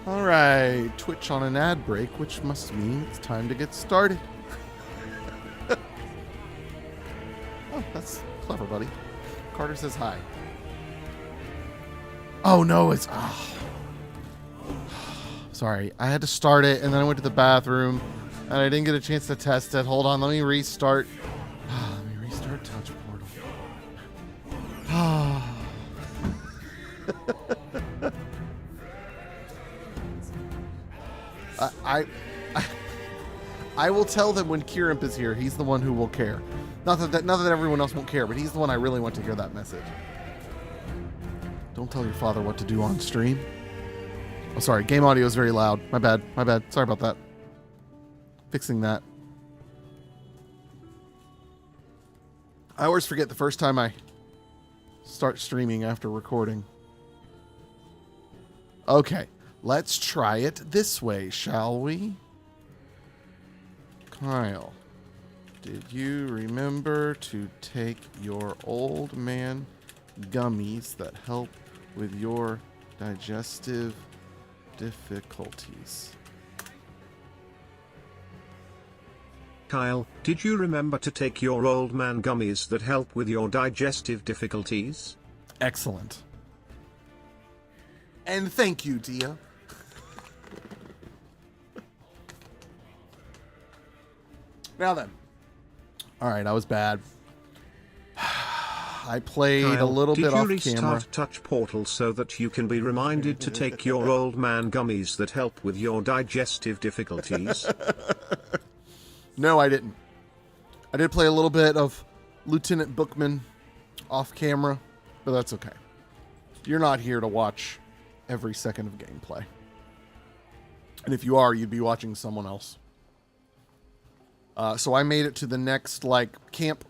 All right, Twitch on an ad break, which must mean it's time to get started. Oh, that's clever, buddy. Carter says hi. Oh, no, it's... Oh. Sorry, I had to start it, and then I went to the bathroom, and I didn't get a chance to test it. Hold on, let me restart. Let me restart Touch Portal. I will tell them when Kirimp is here. He's the one who will care. Not that everyone else won't care, but he's the one I really want to hear that message. Don't tell your father what to do on stream. Oh, sorry. Game audio is very loud. My bad. My bad. Sorry about that. Fixing that. I always forget the first time I start streaming after recording. Okay. Let's try it this way, shall we? Kyle, did you remember to take your old man gummies that help with your digestive difficulties? Kyle, did you remember to take your old man gummies that help with your digestive difficulties? Excellent. And thank you, Dia. Now then. Alright, I was bad. I played Kyle, a little bit off did you camera. restart Touch Portal so that you can be reminded to take your old man gummies that help with your digestive difficulties? No, I didn't. I did play a little bit of Lieutenant Bookman off camera, but that's okay. You're not here to watch every second of gameplay. And if you are, you'd be watching someone else. So I made it to the next, camp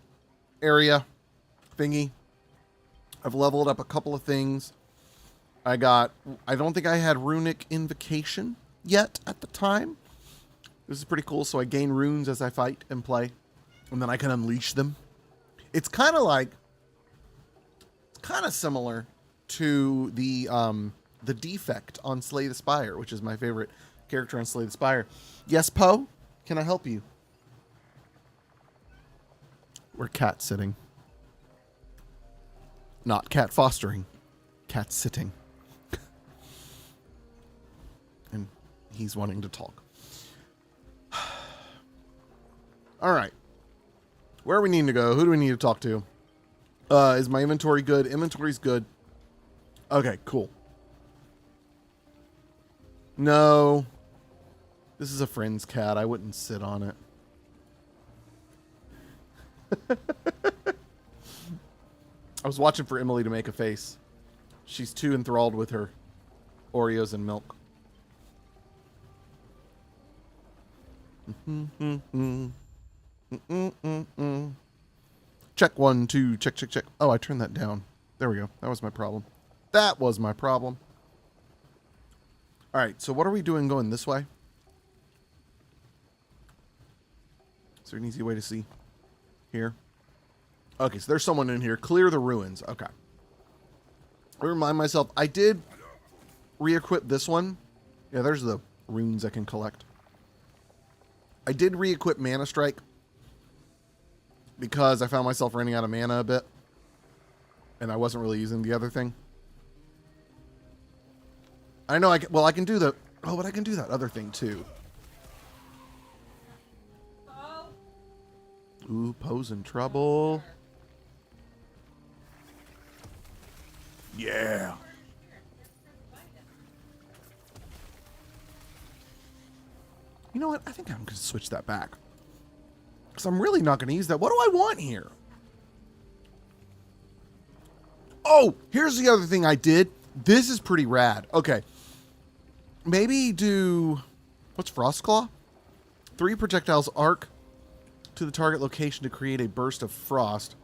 area thingy. I've leveled up a couple of things. I don't think I had Runic Invocation yet at the time. This is pretty cool. So I gain runes as I fight and play. And then I can unleash them. It's kind of similar to the defect on Slay the Spire, which is my favorite character on Slay the Spire. Yes, Poe? Can I help you? We're cat sitting. Not cat fostering. Cat sitting. And he's wanting to talk. All right. Where are we needing to go? Who do we need to talk to? Is my inventory good? Inventory's good. Okay, cool. No. This is a friend's cat. I wouldn't sit on it. I was watching for Emily to make a face. She's too enthralled with her Oreos and milk. Check 1, 2, check, check, check. Oh, I turned that down. There we go. That was my problem. That was my problem. All right, so what are we doing going this way? Is there an easy way to see? Here. Okay, so there's someone in here. Clear the ruins. Okay. I remind myself, I did re-equip this one. Yeah, there's the runes I can collect. I did re-equip Mana Strike because I found myself running out of mana a bit. And I wasn't really using the other thing. I know I can do the... Oh, but I can do that other thing too. Ooh, Poe's in trouble. Yeah. You know what? I think I'm going to switch that back. Because I'm really not going to use that. What do I want here? Oh, here's the other thing I did. This is pretty rad. Okay. Maybe do... What's Frostclaw? 3 projectiles arc to the target location to create a burst of frost.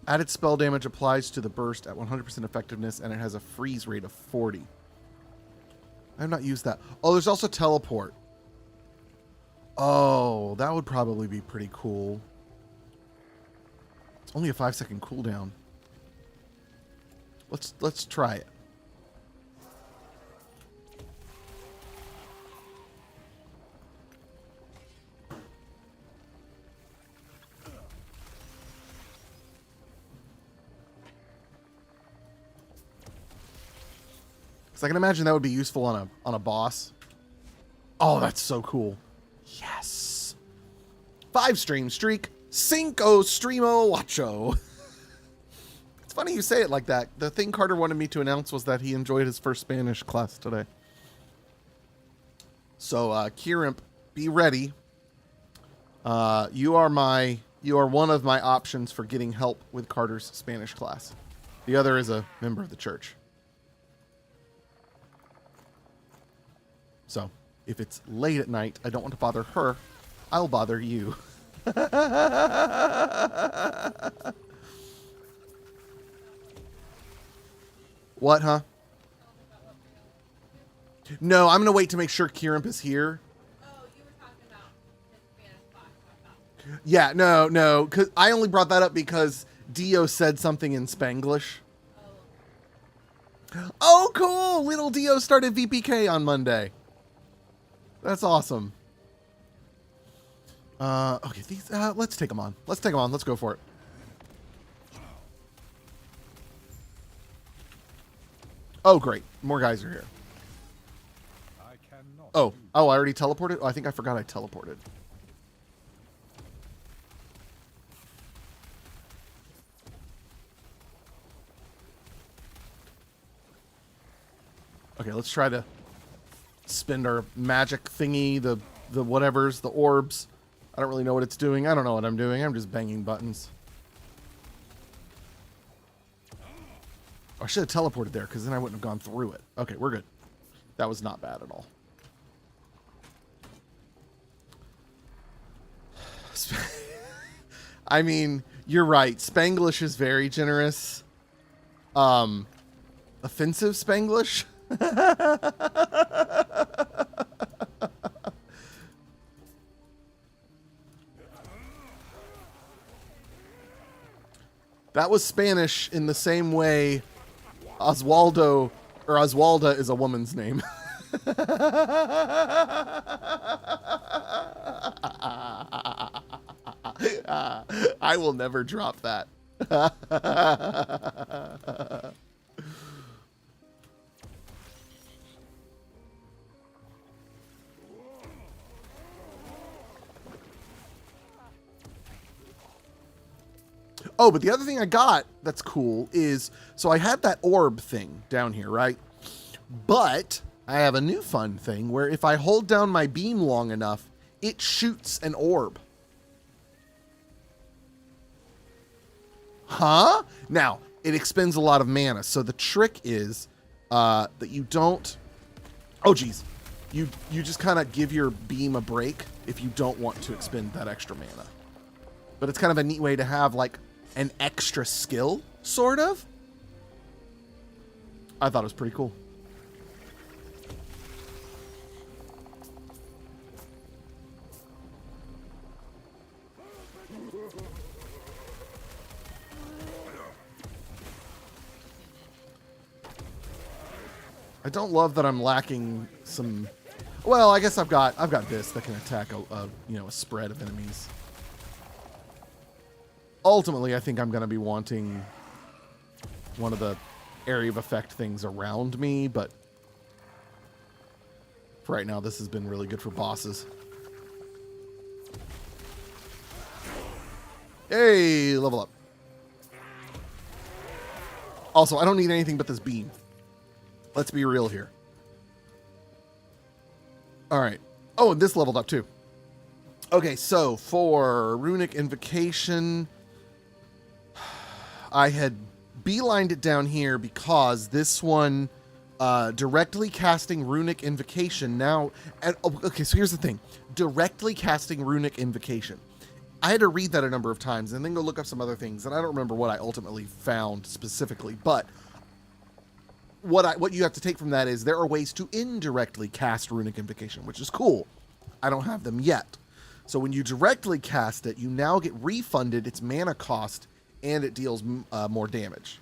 Added spell damage applies to the burst at 100% effectiveness, and it has a freeze rate of 40. I have not used that. Oh, there's also teleport. Oh, that would probably be pretty cool. It's only a 5-second cooldown. Let's try it. Because I can imagine that would be useful on a boss. Oh, that's so cool. Yes. 5-stream streak. Cinco streamo ocho. It's funny you say it like that. The thing Carter wanted me to announce was that he enjoyed his first Spanish class today. So, Kirimp, be ready. You are one of my options for getting help with Carter's Spanish class. The other is a member of the church. So, if it's late at night, I don't want to bother her. I'll bother you. What, huh? No, I'm going to wait to make sure Kirimp is here. Oh, you were talking about his Spanish class. Yeah, no. Cause I only brought that up because Dio said something in Spanglish. Oh, cool! Little Dio started VPK on Monday. That's awesome. Okay, these. Let's take them on. Let's go for it. Oh, great! More guys are here. Oh, I already teleported? Oh, I think I forgot I teleported. Okay, let's try to spend our magic thingy, the whatevers, the orbs. I don't really know what it's doing. I don't know what I'm doing. I'm just banging buttons. Oh, I should have teleported there, because then I wouldn't have gone through it. Okay, we're good. That was not bad at all. I mean, you're right. Spanglish is very generous. Offensive Spanglish? That was Spanish in the same way Oswaldo or Oswalda is a woman's name. I will never drop that. Oh, but the other thing I got that's cool is, so I had that orb thing down here, right? But I have a new fun thing where if I hold down my beam long enough, it shoots an orb. Huh? Now, it expends a lot of mana. So the trick is that you don't... Oh, geez. You just kind of give your beam a break if you don't want to expend that extra mana. But it's kind of a neat way to have, like, an extra skill, sort of. I thought it was pretty cool. I don't love that I'm lacking some... Well, I guess I've got this that can attack a spread of enemies. Ultimately, I think I'm going to be wanting one of the area of effect things around me, but for right now, this has been really good for bosses. Hey, level up. Also, I don't need anything but this beam. Let's be real here. All right. Oh, and this leveled up too. Okay, so for Runic Invocation, I had beelined it down here because this one, directly casting Runic Invocation now... okay, so here's the thing. Directly casting Runic Invocation. I had to read that a number of times and then go look up some other things, and I don't remember what I ultimately found specifically, but what you have to take from that is there are ways to indirectly cast Runic Invocation, which is cool. I don't have them yet. So when you directly cast it, you now get refunded its mana cost and it deals more damage.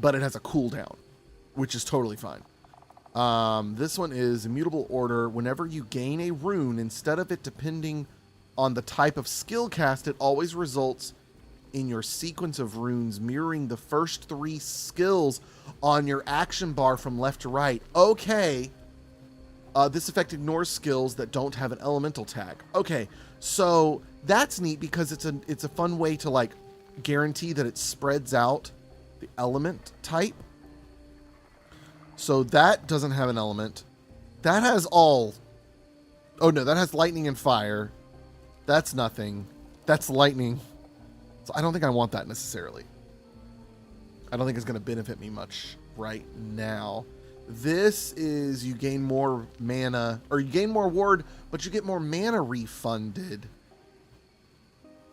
But it has a cooldown, which is totally fine. This one is Immutable Order. Whenever you gain a rune, instead of it depending on the type of skill cast, it always results in your sequence of runes mirroring the first 3 skills on your action bar from left to right. Okay. This effect ignores skills that don't have an elemental tag. Okay, so that's neat because it's a fun way to like guarantee that it spreads out the element type. So that doesn't have an element. That has all. Oh no, that has lightning and fire. That's nothing. That's lightning. So I don't think I want that necessarily. I don't think it's going to benefit me much right now. This is you gain more mana, or you gain more ward, but you get more mana refunded.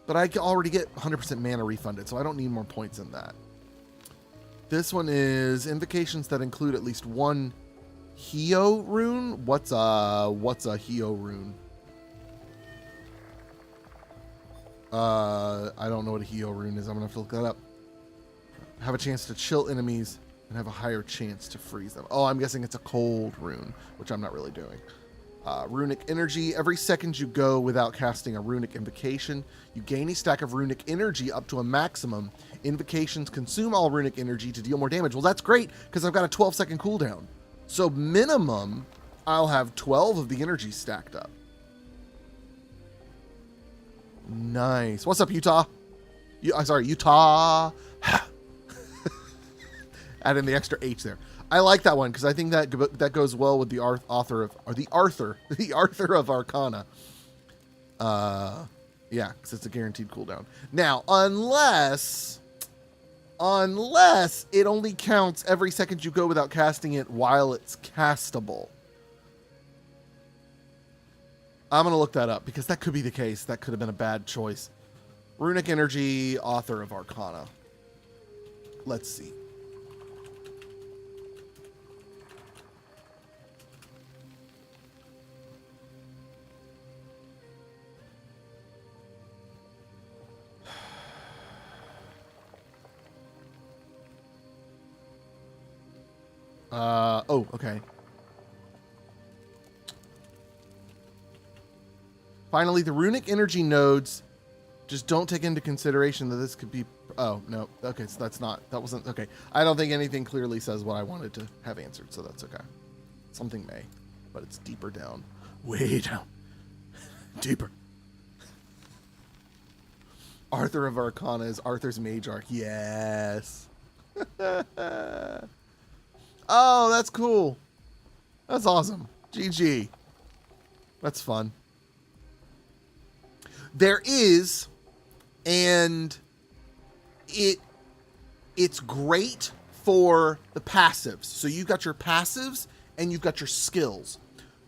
But I already get 100% mana refunded, so I don't need more points in that. This one is invocations that include at least one Heo rune. What's a Heo rune? I don't know what a Heo rune is. I'm gonna have to look that up. Have a chance to chill enemies and have a higher chance to freeze them. Oh, I'm guessing it's a cold rune, which I'm not really doing. Runic energy. Every second you go without casting a runic invocation, you gain a stack of runic energy up to a maximum. Invocations consume all runic energy to deal more damage. Well, that's great because I've got a 12-second cooldown. So minimum, I'll have 12 of the energy stacked up. Nice. What's up, Utah? Sorry, Utah. Add in the extra H there. I like that one because I think that goes well with the Arthur of Arcana. Yeah, because it's a guaranteed cooldown. Now, unless it only counts every second you go without casting it while it's castable. I'm going to look that up because that could be the case. That could have been a bad choice. Runic Energy, Author of Arcana. Let's see. Oh, okay. Finally, the runic energy nodes just don't take into consideration that this could be... Oh, no. Okay, so that wasn't... Okay. I don't think anything clearly says what I wanted to have answered, so that's okay. Something may, but it's deeper down. Way down. Deeper. Arthur of Arcana is Arthur's Mage Arc. Yes. Oh, that's cool. That's awesome. GG. That's fun. There is, and it's great for the passives. So you've got your passives and you've got your skills.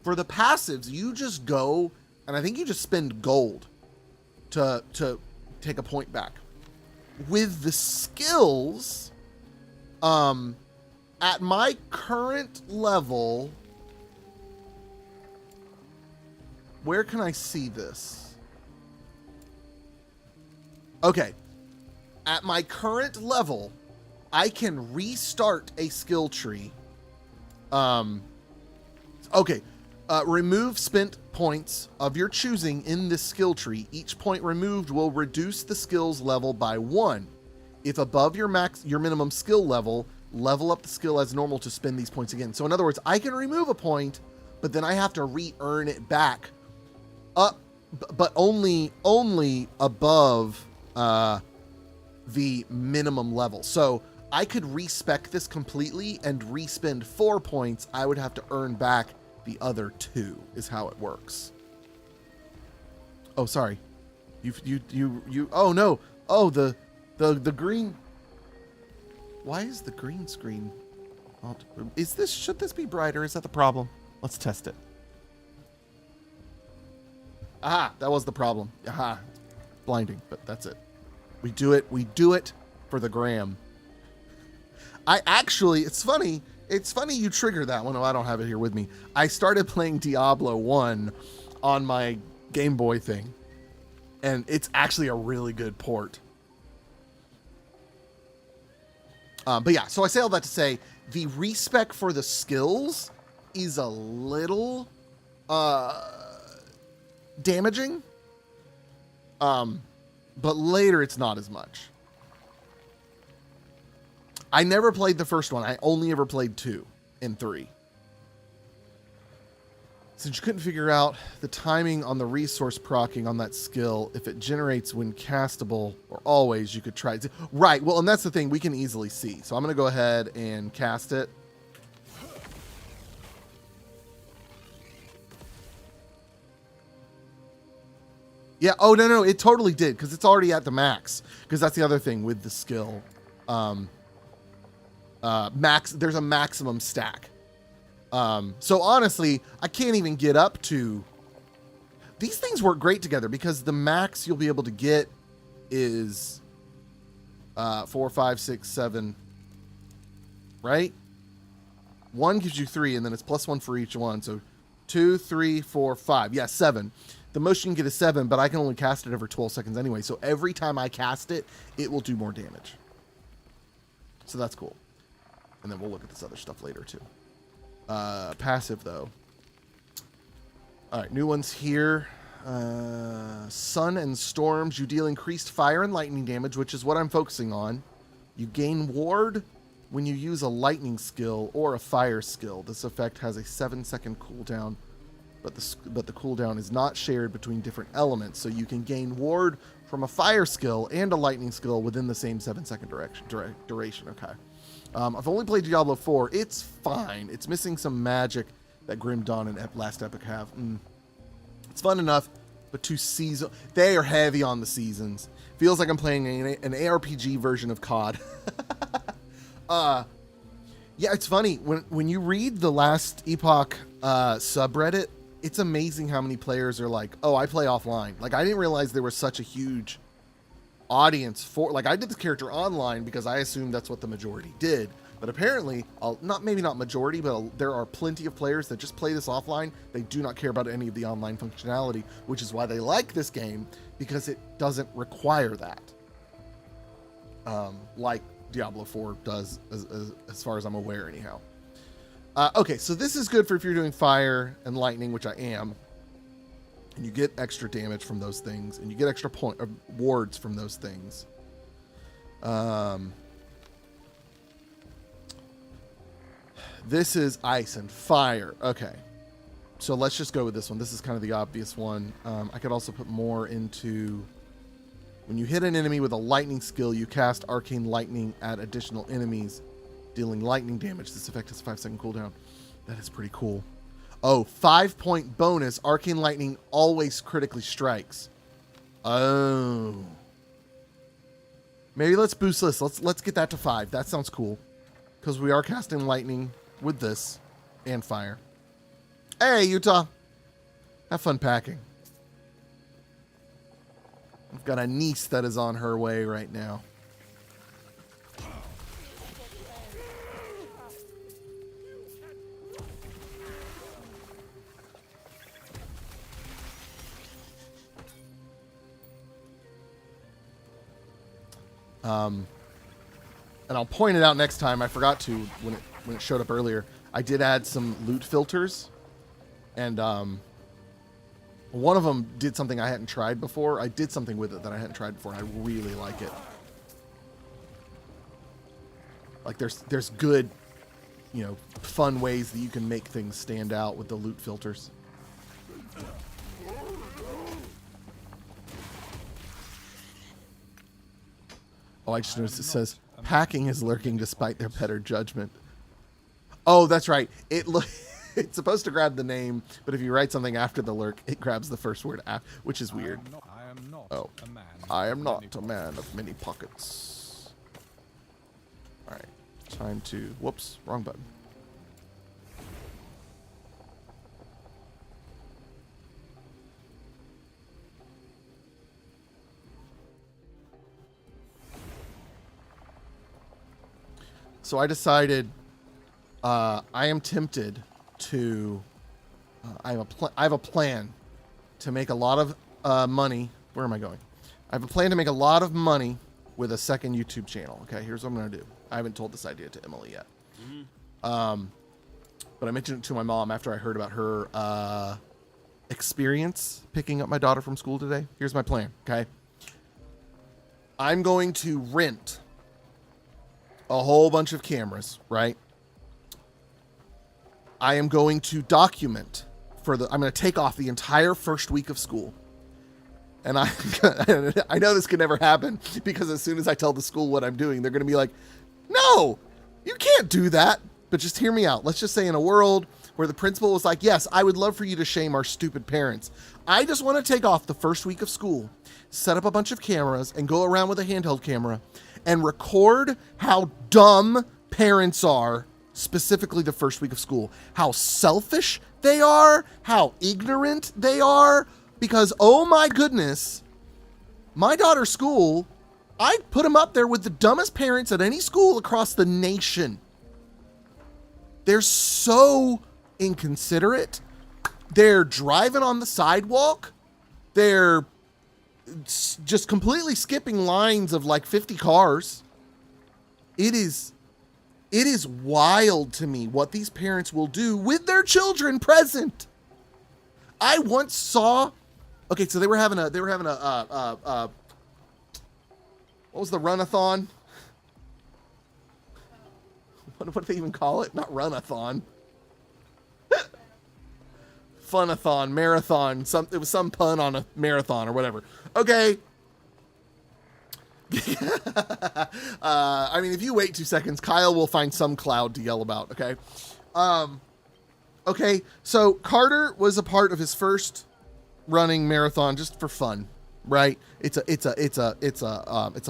For the passives, you just go, and I think you just spend gold to take a point back. With the skills, at my current level, where can I see this? Okay. At my current level, I can restart a skill tree. Okay. Remove spent points of your choosing in this skill tree. Each point removed will reduce the skill's level by 1. If above your minimum skill level up the skill as normal to spend these points again. So in other words, I can remove a point, but then I have to re-earn it back up, but only above the minimum level. So I could respec this completely and respend 4 points. I would have to earn back the other 2 is how it works. Oh, sorry. You oh no. Oh, the green. Why is the green screen? Should this be brighter? Is that the problem? Let's test it. Aha, that was the problem. Aha. Blinding, but that's it. We do it for the gram. It's funny you trigger that one. Oh, I don't have it here with me. I started playing Diablo 1 on my Game Boy thing, and it's actually a really good port. But yeah, so I say all that to say the respec for the skills is a little damaging. but later it's not as much. I never played the first one. I only ever played 2 and 3. Since you couldn't figure out the timing on the resource proccing on that skill, if it generates when castable or always, you could try it. Right, well, and that's the thing we can easily see. So I'm going to go ahead and cast it. Yeah, oh, no, it totally did, because it's already at the max. Because that's the other thing with the skill. There's a maximum stack. So honestly, I can't even get up to... These things work great together, because the max you'll be able to get is 4, 5, 6, 7, right? 1 gives you 3, and then it's +1 for each one. So 2, 3, 4, 5. Yeah, 7. The most you can get is 7, but I can only cast it every 12 seconds anyway. So every time I cast it, it will do more damage. So that's cool. And then we'll look at this other stuff later too. Passive though. All right, new ones here. Sun and storms. You deal increased fire and lightning damage, which is what I'm focusing on. You gain ward when you use a lightning skill or a fire skill. This effect has a 7-second cooldown, but the cooldown is not shared between different elements. So you can gain ward from a fire skill and a lightning skill within the same 7-second duration. Okay. I've only played Diablo 4. It's fine. It's missing some magic that Grim Dawn and Last Epoch have. It's fun enough, but too season. They are heavy on the seasons. Feels like I'm playing an ARPG version of COD. Yeah, it's funny. When you read the Last Epoch subreddit, it's amazing how many players are like, oh, I play offline. Like, I didn't realize there was such a huge audience for, like, I did this character online because I assumed that's what the majority did, but apparently maybe not majority, but there are plenty of players that just play this offline. They do not care about any of the online functionality, which is why they like this game, because it doesn't require that, like Diablo 4 does, as far as I'm aware anyhow. Okay, so this is good for if you're doing fire and lightning, which I am. And you get extra damage from those things, and you get extra wards from those things. This is ice and fire. Okay, so let's just go with this one. This is kind of the obvious one. I could also put more into... When you hit an enemy with a lightning skill, you cast arcane lightning at additional enemies, dealing lightning damage. This effect has a 5-second cooldown. That is pretty cool. Oh, 5-point bonus. Arcane lightning always critically strikes. Oh. Maybe let's boost this. Let's get that to 5. That sounds cool. Because we are casting lightning with this and fire. Hey, Utah. Have fun packing. I've got a niece that is on her way right now. And I'll point it out next time. I forgot to when it showed up earlier. I did add some loot filters, and one of them did something I hadn't tried before. I did something with it that I hadn't tried before, and I really like it. Like there's good, fun ways that you can make things stand out with the loot filters. Oh, I just noticed it says packing is lurking despite their better judgment. Oh, that's right. It's supposed to grab the name, but if you write something after the lurk, it grabs the first word after, which is weird. Oh, I am not a man of many pockets. All right, time to. Whoops, wrong button. So I decided I am tempted to I have a plan to make a lot of money. Where am I going? I have a plan to make a lot of money with a second YouTube channel. Okay, here's what I'm going to do. I haven't told this idea to Emily yet. But I mentioned it to my mom after I heard about her experience picking up my daughter from school today. Here's my plan, okay? I'm going to rent a whole bunch of cameras, right? I am going to document I'm going to take off the entire first week of school. And I know this could never happen because as soon as I tell the school what I'm doing, they're going to be like, no, you can't do that. But just hear me out. Let's just say in a world where the principal was like, yes, I would love for you to shame our stupid parents. I just want to take off the first week of school, set up a bunch of cameras and go around with a handheld camera and record how dumb parents are, specifically the first week of school, how selfish they are, how ignorant they are, because, oh my goodness, my daughter's school, I put them up there with the dumbest parents at any school across the nation. They're so inconsiderate. They're driving on the sidewalk. They're just completely skipping lines of like 50 cars. It is wild to me what these parents will do with their children present. I once saw, okay, so they were having a what was the runathon? What do they even call it? Not runathon. Funathon, marathon, it was some pun on a marathon or whatever. Okay. I mean, if you wait 2 seconds, Kyle will find some cloud to yell about, okay? Okay, so Carter was a part of his first running marathon just for fun, right? It's a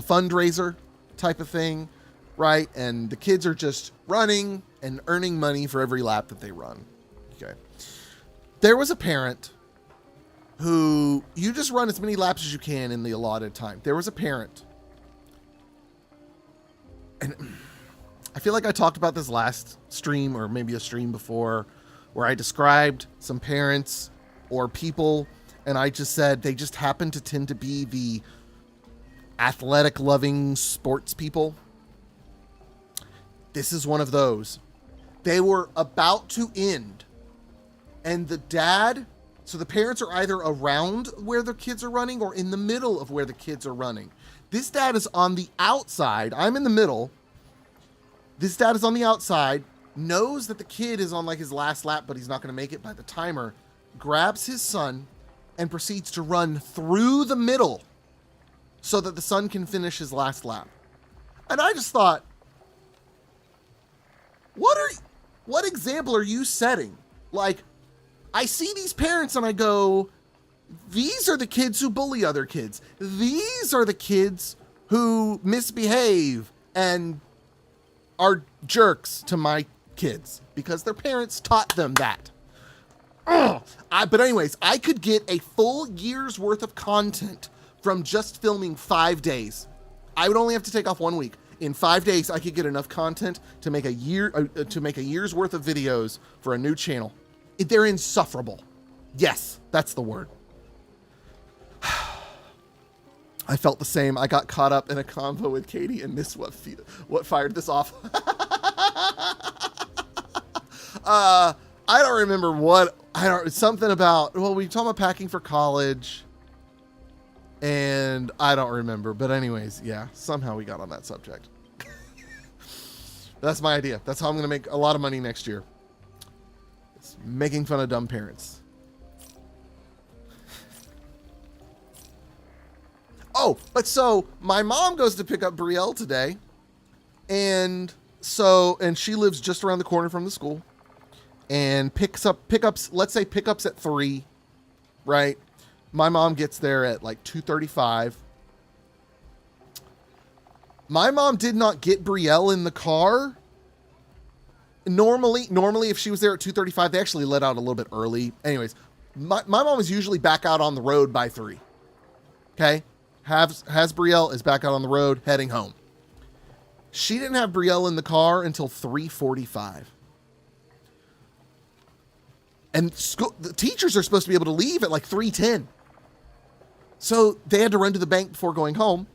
fundraiser type of thing, right? And the kids are just running and earning money for every lap that they run. Okay. There was a parent who, you just run as many laps as you can in the allotted time. There was a parent, and I feel like I talked about this last stream or maybe a stream before, where I described some parents or people and I just said they just happen to tend to be the athletic loving sports people. This is one of those. They were about to end and the dad, so the parents are either around where the kids are running or in the middle of where the kids are running. This dad is on the outside. I'm in the middle. This dad is on the outside, knows that the kid is on like his last lap, but he's not going to make it by the timer, grabs his son and proceeds to run through the middle so that the son can finish his last lap. And I just thought, what example are you setting? Like, I see these parents and I go, these are the kids who bully other kids. These are the kids who misbehave and are jerks to my kids because their parents taught them that. But anyways, I could get a full year's worth of content from just filming 5 days. I would only have to take off 1 week. In 5 days, I could get enough content to make a year's worth of videos for a new channel. They're insufferable. Yes, that's the word. I felt the same. I got caught up in a convo with Katie and missed what fired this off. I don't remember what. Something about, well, we talked about packing for college. And I don't remember. But anyways, yeah, somehow we got on that subject. That's my idea. That's how I'm going to make a lot of money next year. It's making fun of dumb parents. Oh, but so my mom goes to pick up Brielle today. And she lives just around the corner from the school. And pickups, let's say pickups at 3, right? My mom gets there at like 2:35. My mom did not get Brielle in the car. Normally if she was there at 2:35, they actually let out a little bit early. Anyways, my mom is usually back out on the road by 3. Okay? Has Brielle, is back out on the road, heading home. She didn't have Brielle in the car until 3:45. And the teachers are supposed to be able to leave at like 3:10. So they had to run to the bank before going home.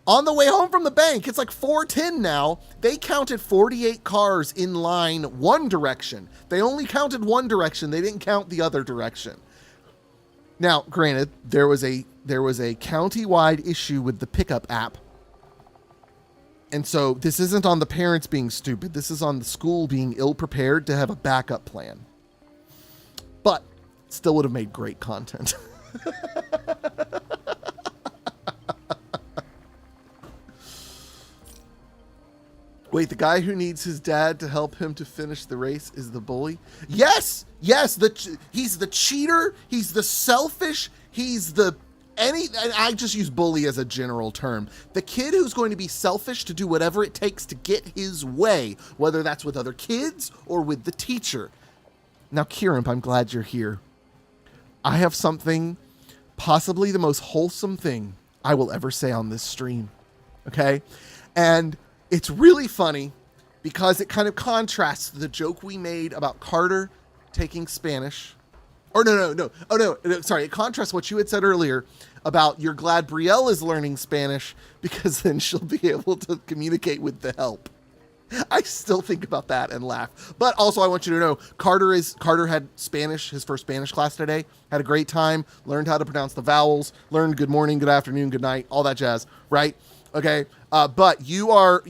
On the way home from the bank, it's like 4:10 now. They counted 48 cars in line one direction. They only counted one direction. They didn't count the other direction. Now, granted, there was a county-wide issue with the pickup app And so this isn't on the parents being stupid. This is on the school being ill-prepared to have a backup plan. But still would have made great content. Wait, the guy who needs his dad to help him to finish the race is the bully? Yes! Yes! He's the cheater. He's the selfish. He's the... I just use bully as a general term. The kid who's going to be selfish to do whatever it takes to get his way, whether that's with other kids or with the teacher. Now, Kirimp, I'm glad you're here. I have something, possibly the most wholesome thing I will ever say on this stream. Okay? And it's really funny because it kind of contrasts the joke we made about Carter taking Spanish. Or no. Oh, no. Sorry. It contrasts what you had said earlier about you're glad Brielle is learning Spanish because then she'll be able to communicate with the help. I still think about that and laugh. But also I want you to know Carter had Spanish, his first Spanish class today, had a great time, learned how to pronounce the vowels, learned good morning, good afternoon, good night, all that jazz, right? Okay. But you are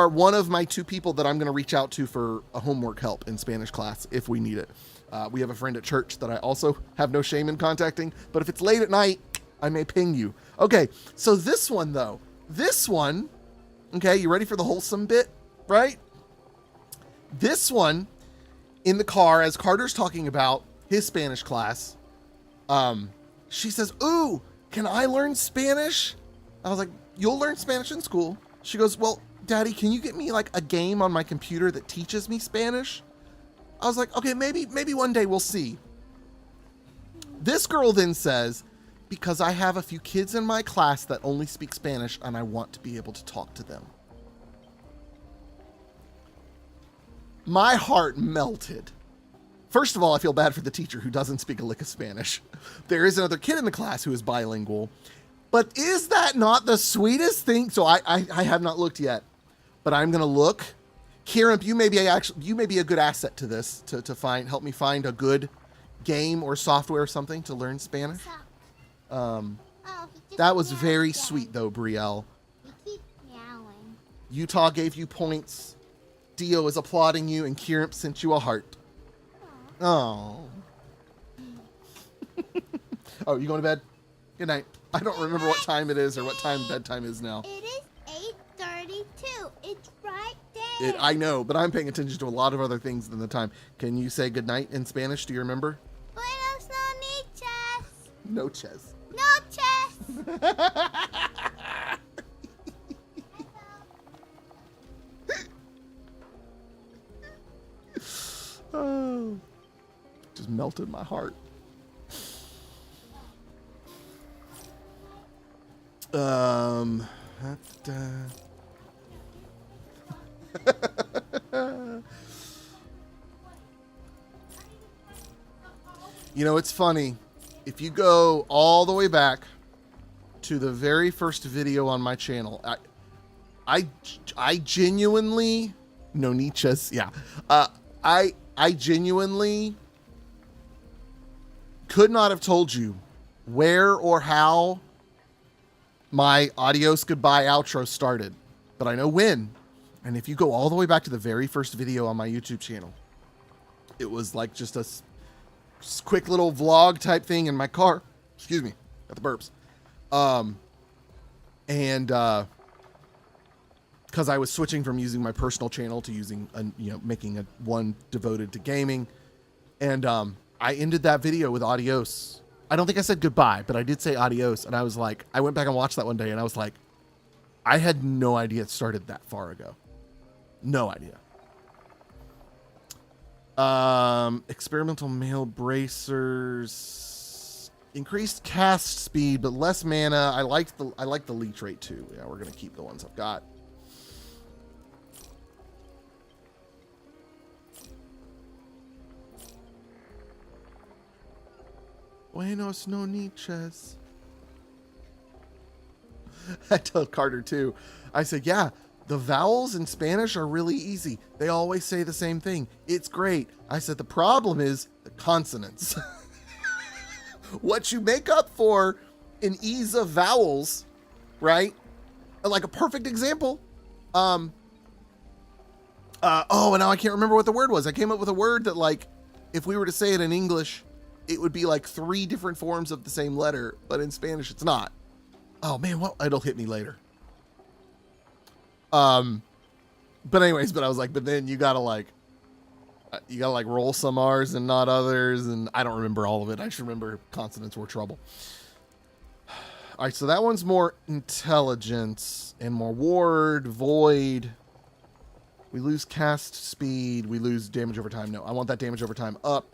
one of my 2 people that I'm going to reach out to for a homework help in Spanish class if we need it. We have a friend at church that I also have no shame in contacting, but if it's late at night, I may ping you. Okay, so this one, though. This one, okay, you ready for the wholesome bit, right? This one, in the car, as Carter's talking about his Spanish class, she says, "Ooh, can I learn Spanish?" I was like, "You'll learn Spanish in school." She goes, "Well, Daddy, can you get me like a game on my computer that teaches me Spanish?" I was like, okay, maybe one day we'll see. This girl then says, because I have a few kids in my class that only speak Spanish and I want to be able to talk to them. My heart melted. First of all, I feel bad for the teacher who doesn't speak a lick of Spanish. There is another kid in the class who is bilingual. But is that not the sweetest thing? So I have not looked yet, but I'm going to look. Kirimp, you may be a good asset to this to help me find a good game or software or something to learn Spanish. That was very sweet though, Brielle. He keeps meowing. Utah gave you points. Dio is applauding you, and Kirimp sent you a heart. Oh. Oh, you going to bed? Good night. I don't remember what time it is or what time bedtime is now. It is 8:32. It's right there. I know, but I'm paying attention to a lot of other things than the time. Can you say goodnight in Spanish? Do you remember? Buenas noches. No chess. Noches. Oh, just melted my heart. You know, it's funny. If you go all the way back to the very first video on my channel, I genuinely, no Nietzsche's, yeah. I genuinely could not have told you where or how my adios goodbye outro started, but I know when. And if you go all the way back to the very first video on my YouTube channel, it was like just a quick little vlog type thing in my car. Excuse me, got the burps. Because I was switching from using my personal channel to using, making a one devoted to gaming. And I ended that video with adios. I don't think I said goodbye, but I did say adios. And I was like, I went back and watched that one day and I was like, I had no idea it started that far ago. No idea. Experimental male bracers. Increased cast speed, but less mana. I like the leech rate too. Yeah, we're gonna keep the ones I've got. Buenos no niches. I tell Carter too. I said, yeah, the vowels in Spanish are really easy. They always say the same thing. It's great. I said, the problem is the consonants. What you make up for in ease of vowels, right? Like a perfect example, Oh, and now I can't remember what the word was. I came up with a word that, like, if we were to say it in English, it would be like 3 different forms of the same letter, but in Spanish it's not. Oh man, well, it'll hit me later. But anyways, I was like, but then you gotta like roll some R's and not others, and I don't remember all of it. I just remember consonants were trouble. All right, so that one's more intelligence and more ward, void. We lose cast speed. We lose damage over time. No, I want that damage over time up.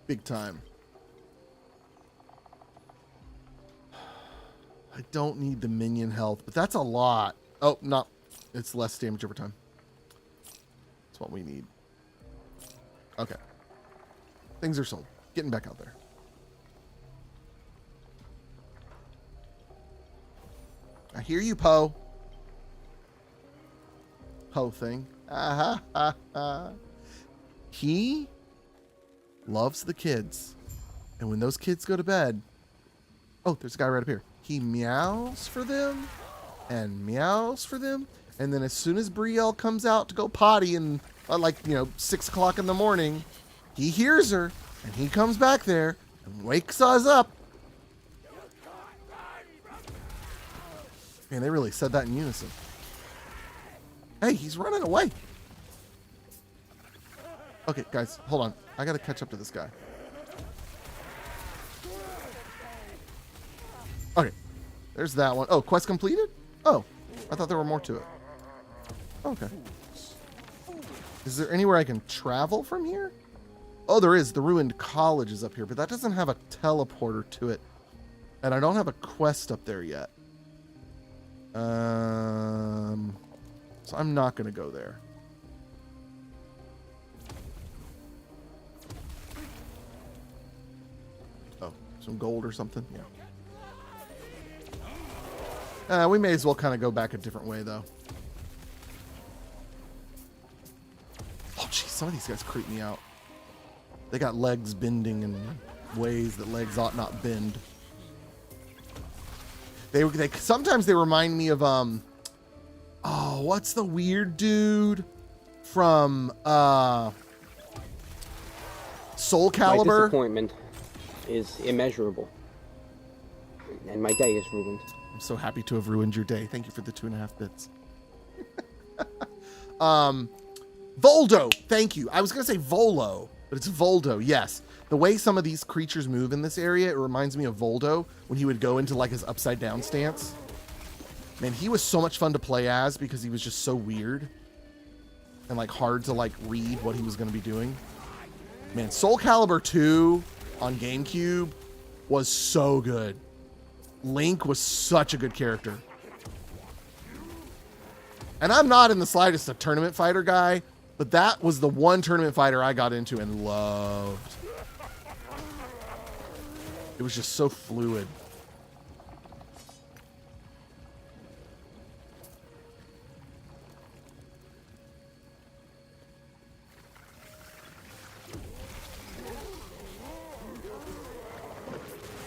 Big time. I don't need the minion health, but that's a lot. Oh, no. It's less damage over time. That's what we need. Okay. Things are sold. Getting back out there. I hear you, Poe. Poe thing. He loves the kids. And when those kids go to bed... Oh, there's a guy right up here. He meows for them and meows for them. And then as soon as Brielle comes out to go potty and 6 o'clock in the morning, he hears her and he comes back there and wakes us up. Man, they really said that in unison. Hey, he's running away. Okay, guys, hold on. I gotta catch up to this guy. Okay, there's that one. Oh, quest completed? Oh, I thought there were more to it. Okay. Is there anywhere I can travel from here? Oh, there is. The ruined college is up here, but that doesn't have a teleporter to it. And I don't have a quest up there yet. So I'm not going to go there. Oh, some gold or something? Yeah. We may as well kind of go back a different way, though. Oh, geez, some of these guys creep me out. They got legs bending in ways that legs ought not bend. They sometimes they remind me of oh, what's the weird dude from Soul Calibur? My disappointment is immeasurable, and my day is ruined. I'm so happy to have ruined your day. Thank you for the 2.5 bits. Voldo, thank you. I was gonna say Volo, but it's Voldo. Yes. The way some of these creatures move in this area, it reminds me of Voldo when he would go into like his upside down stance. Man, he was so much fun to play as because he was just so weird and like hard to like read what he was going to be doing. Man, Soul Calibur 2 on GameCube was so good. Link was such a good character. And I'm not in the slightest a tournament fighter guy, but that was the one tournament fighter I got into and loved. It was just so fluid.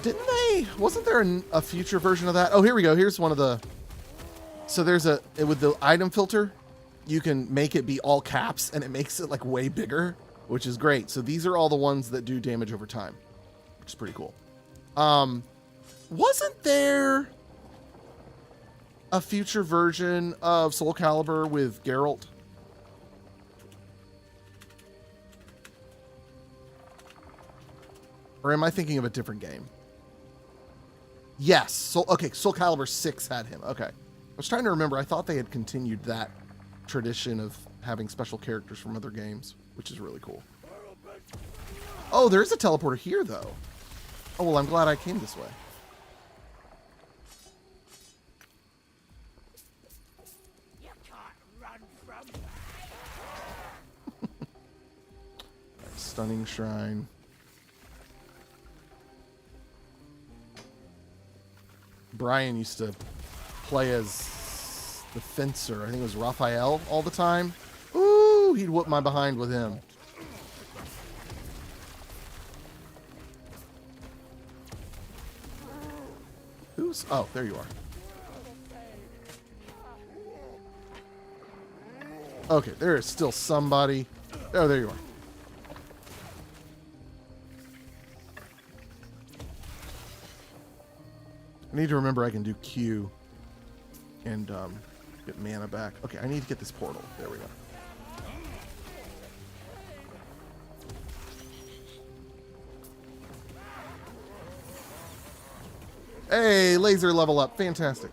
Didn't they? Wasn't there a future version of that? Oh, here we go. Here's one of the... So there's with the item filter, you can make it be all caps and it makes it like way bigger, which is great. So these are all the ones that do damage over time, which is pretty cool. Wasn't there a future version of Soul Calibur with Geralt? Or am I thinking of a different game? Yes. Soul Calibur 6 had him. Okay. I was trying to remember. I thought they had continued that tradition of having special characters from other games, which is really cool. Oh, there is a teleporter here, though. Oh, well, I'm glad I came this way. You can't run from me. Stunning Shrine. Brian used to play as the fencer. I think it was Raphael all the time. Ooh, he'd whoop my behind with him. Who's... Oh, there you are. Okay, there is still somebody. Oh, there you are. I need to remember I can do Q and get mana back. Okay, I need to get this portal. There we go. Hey, laser level up. Fantastic.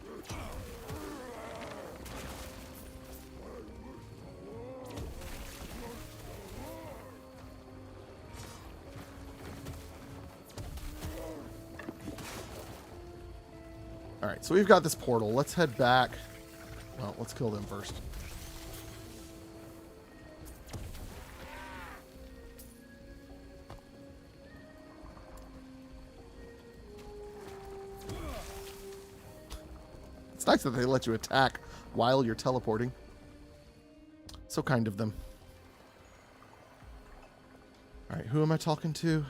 All right, so we've got this portal. Let's head back. Well, let's kill them first. It's nice that they let you attack while you're teleporting. So kind of them. All right, who am I talking to?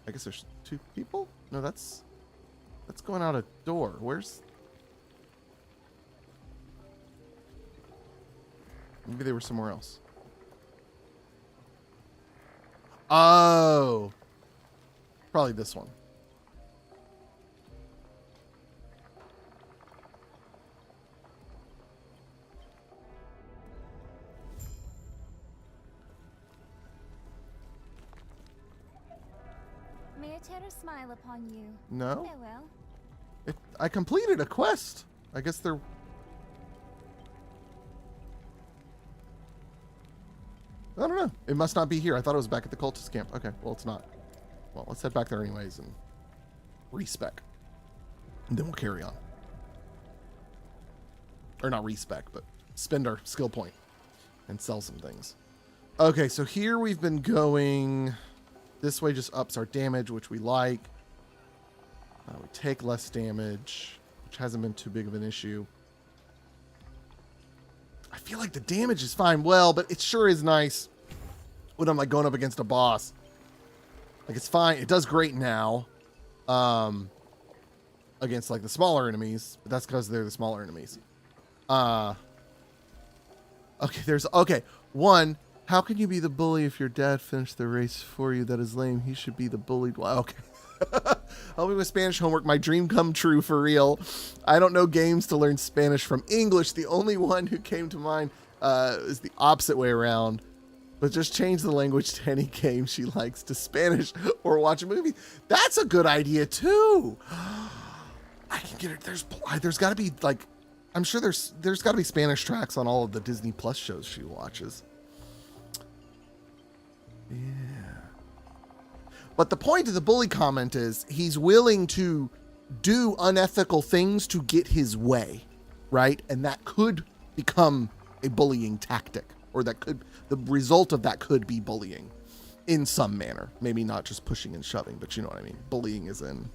I guess there's 2 people? No, that's going out a door. Where's... Maybe they were somewhere else. Oh. Probably this one. May I tear a smile upon you? No? Farewell. I completed a quest. I guess they're... I don't know. It must not be here. I thought it was back at the cultist camp. Okay, well, it's not. Well, let's head back there anyways and respec. And then we'll carry on. Or not respec, but spend our skill point and sell some things. Okay, so here we've been going... This way just ups our damage, which we like. We take less damage, which hasn't been too big of an issue. I feel like the damage is fine, well, but it sure is nice when I'm like going up against a boss. Like it's fine. It does great now against like the smaller enemies, but that's because they're the smaller enemies. Okay, one. How can you be the bully if your dad finished the race for you? That is lame. He should be the bullied one. Okay. Help me with Spanish homework. My dream come true for real. I don't know games to learn Spanish from English. The only one who came to mind is the opposite way around. But just change the language to any game she likes to Spanish or watch a movie. That's a good idea too. I can get it. There's got to be like, I'm sure there's got to be Spanish tracks on all of the Disney Plus shows she watches. Yeah. But the point of the bully comment is he's willing to do unethical things to get his way, right? And that could become a bullying tactic, or the result of that could be bullying in some manner. Maybe not just pushing and shoving, but you know what I mean. Bullying is in,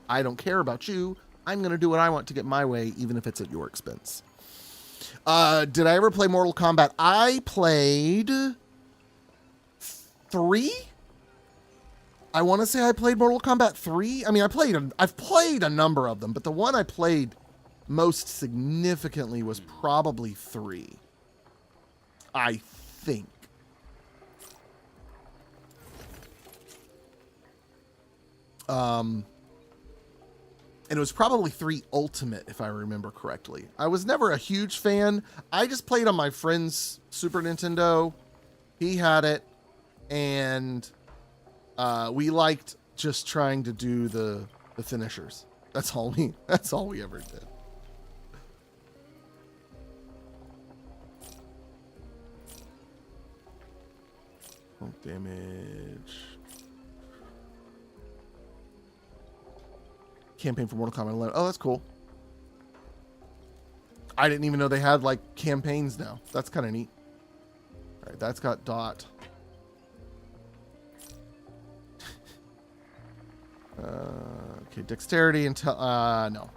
I don't care about you. I'm going to do what I want to get my way, even if it's at your expense. Did I ever play Mortal Kombat? I played 3. I want to say I played Mortal Kombat 3. I mean, I've played a number of them, but the one I played most significantly was probably 3. I think. And it was probably 3 Ultimate, if I remember correctly. I was never a huge fan. I just played on my friend's Super Nintendo. He had it. And we liked just trying to do the finishers. That's all we ever did. Oh, damage. Campaign for Mortal Kombat 11. Oh, that's cool. I didn't even know they had like campaigns now. That's kind of neat. All right, that's got Dot. Okay, dexterity until no.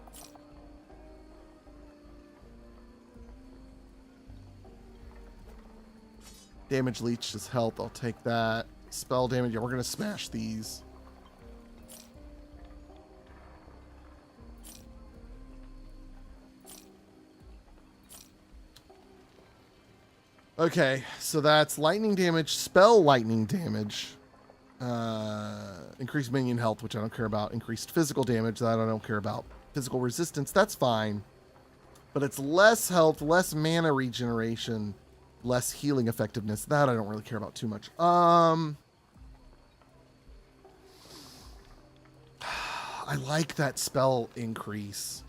Damage leech is health. I'll take that. Spell damage. Yeah, we're gonna smash these. Okay, so that's lightning damage, spell lightning damage, increased minion health, which I don't care about, increased physical damage, that I don't care about, physical resistance, that's fine, but it's less health, less mana regeneration, less healing effectiveness, that I don't really care about too much. I like that spell increase.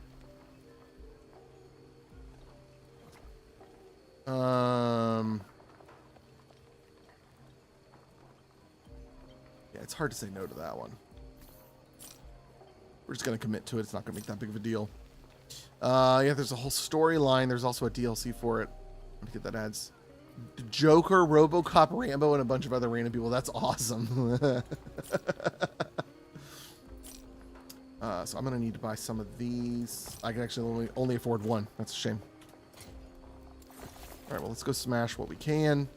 Yeah, it's hard to say no to that one. We're just going to commit to it. It's not going to make that big of a deal. Yeah, there's a whole storyline. There's also a DLC for it. Let me get that adds. Joker, RoboCop, Rambo, and a bunch of other random people. That's awesome. So I'm going to need to buy some of these. I can actually only afford one. That's a shame. All right, well, let's go smash what we can.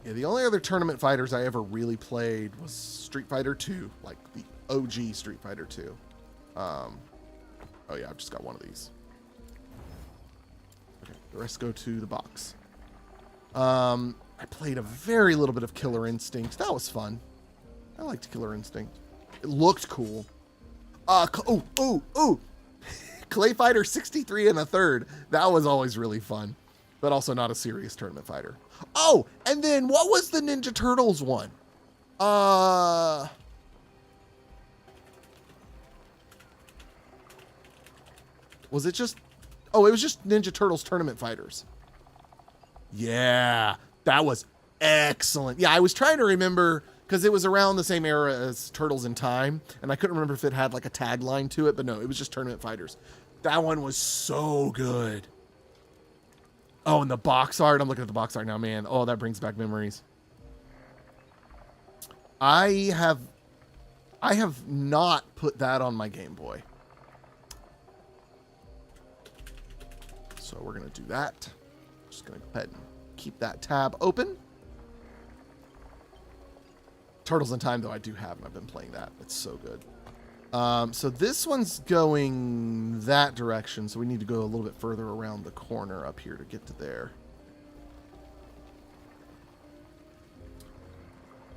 Yeah, the only other tournament fighters I ever really played was Street Fighter 2, like the OG Street Fighter 2. Oh yeah, I've just got one of these. Okay, the rest go to the box. I played a very little bit of Killer Instinct. That was fun. I liked Killer Instinct. It looked cool. Clay Fighter 63 and a third. That was always really fun, but also not a serious tournament fighter. Oh, and then what was the Ninja Turtles one? Was it just... Oh, it was just Ninja Turtles Tournament Fighters. Yeah, that was excellent. Yeah, I was trying to remember, because it was around the same era as Turtles in Time, and I couldn't remember if it had like a tagline to it, but no, it was just Tournament Fighters. That one was so good. Oh, and the box art. I'm looking at the box art now, man. Oh, that brings back memories. I have not put that on my Game Boy. So we're going to do that. Just going to go ahead and keep that tab open. Turtles in Time, though, I do have, and I've been playing that. It's so good. So this one's going that direction, so we need to go a little bit further around the corner up here to get to there.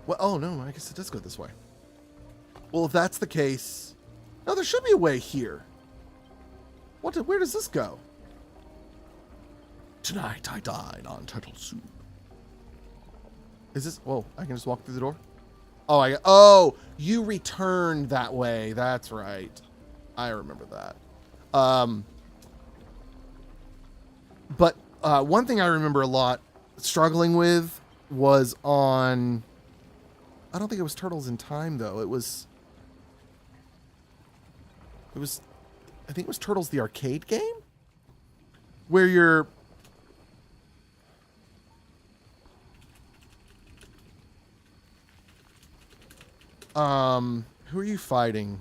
Well, oh no, I guess it does go this way. Well, if that's the case... No, there should be a way here. Where does this go? Tonight I dine on turtle soup. Is this... Whoa, I can just walk through the door? Oh, you returned that way. That's right. I remember that. But one thing I remember a lot struggling with was on... I don't think it was Turtles in Time, though. It was... I think it was Turtles the arcade game? Where you're... Who are you fighting?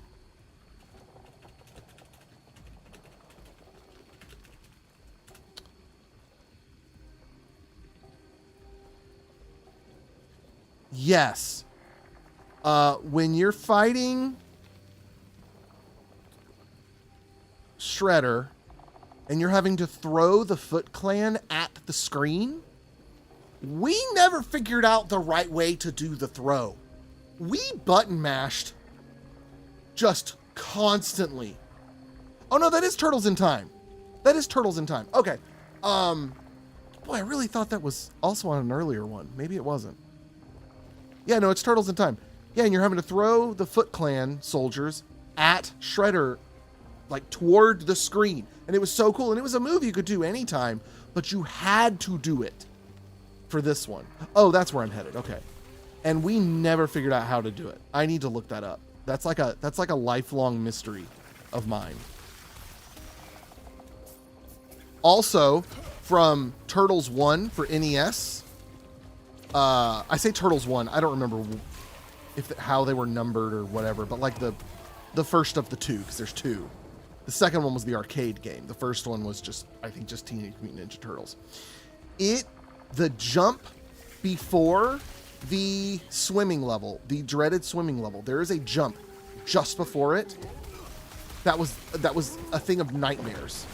Yes. When you're fighting Shredder and you're having to throw the Foot Clan at the screen, we never figured out the right way to do the throw. We button mashed just constantly. Oh no, that is Turtles in Time. That is Turtles in Time. Okay. Boy, I really thought that was also on an earlier one. Maybe it wasn't. Yeah, no, it's Turtles in Time. Yeah, and you're having to throw the Foot Clan soldiers at Shredder, like toward the screen. And it was so cool. And it was a move you could do anytime, but you had to do it for this one. Oh, that's where I'm headed. Okay. And we never figured out how to do it. I need to look that up. That's like a lifelong mystery of mine. Also, from Turtles 1 for NES, I say Turtles 1, I don't remember how they were numbered or whatever, but like the first of the two, because there's two. The second one was the arcade game. The first one was just Teenage Mutant Ninja Turtles. The jump before the swimming level, the dreaded swimming level, there is a jump just before it that was a thing of nightmares.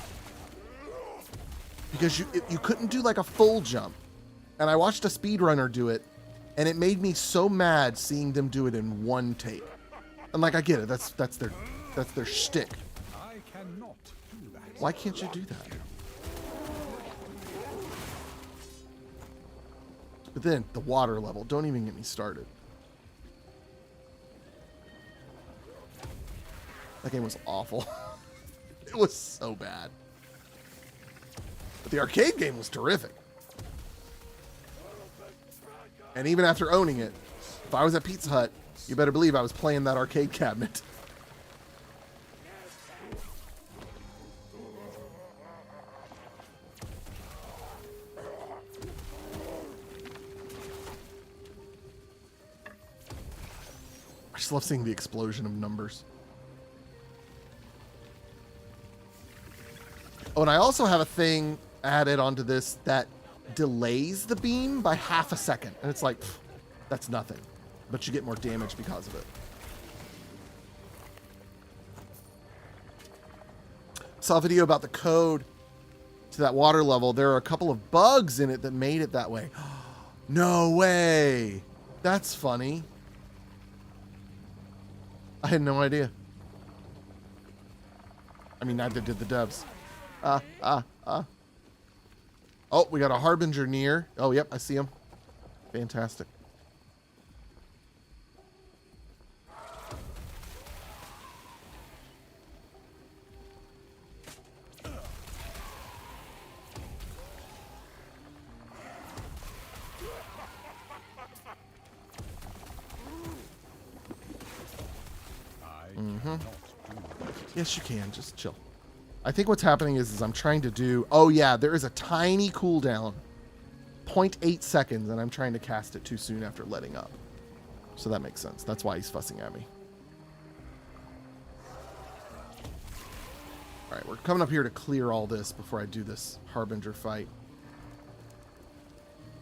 Because you couldn't do like a full jump. And I watched a speedrunner do it, and it made me so mad seeing them do it in one take. And like, I get it, that's their shtick. I cannot do that. Why can't you do that? But then the water level, don't even get me started. That game was awful. It was so bad. But the arcade game was terrific. And even after owning it, if I was at Pizza Hut, you better believe I was playing that arcade cabinet. I just love seeing the explosion of numbers. Oh, and I also have a thing added onto this that delays the beam by half a second. And it's like, pff, that's nothing. But you get more damage because of it. Saw a video about the code to that water level. There are a couple of bugs in it that made it that way. No way. That's funny. I had no idea. I mean, neither did the devs. Oh, we got a Harbinger near. Oh, yep, I see him. Fantastic. Yes, you can. Just chill. I think what's happening is I'm trying to do... Oh, yeah, there is a tiny cooldown. 0.8 seconds, and I'm trying to cast it too soon after letting up. So that makes sense. That's why he's fussing at me. All right, we're coming up here to clear all this before I do this Harbinger fight.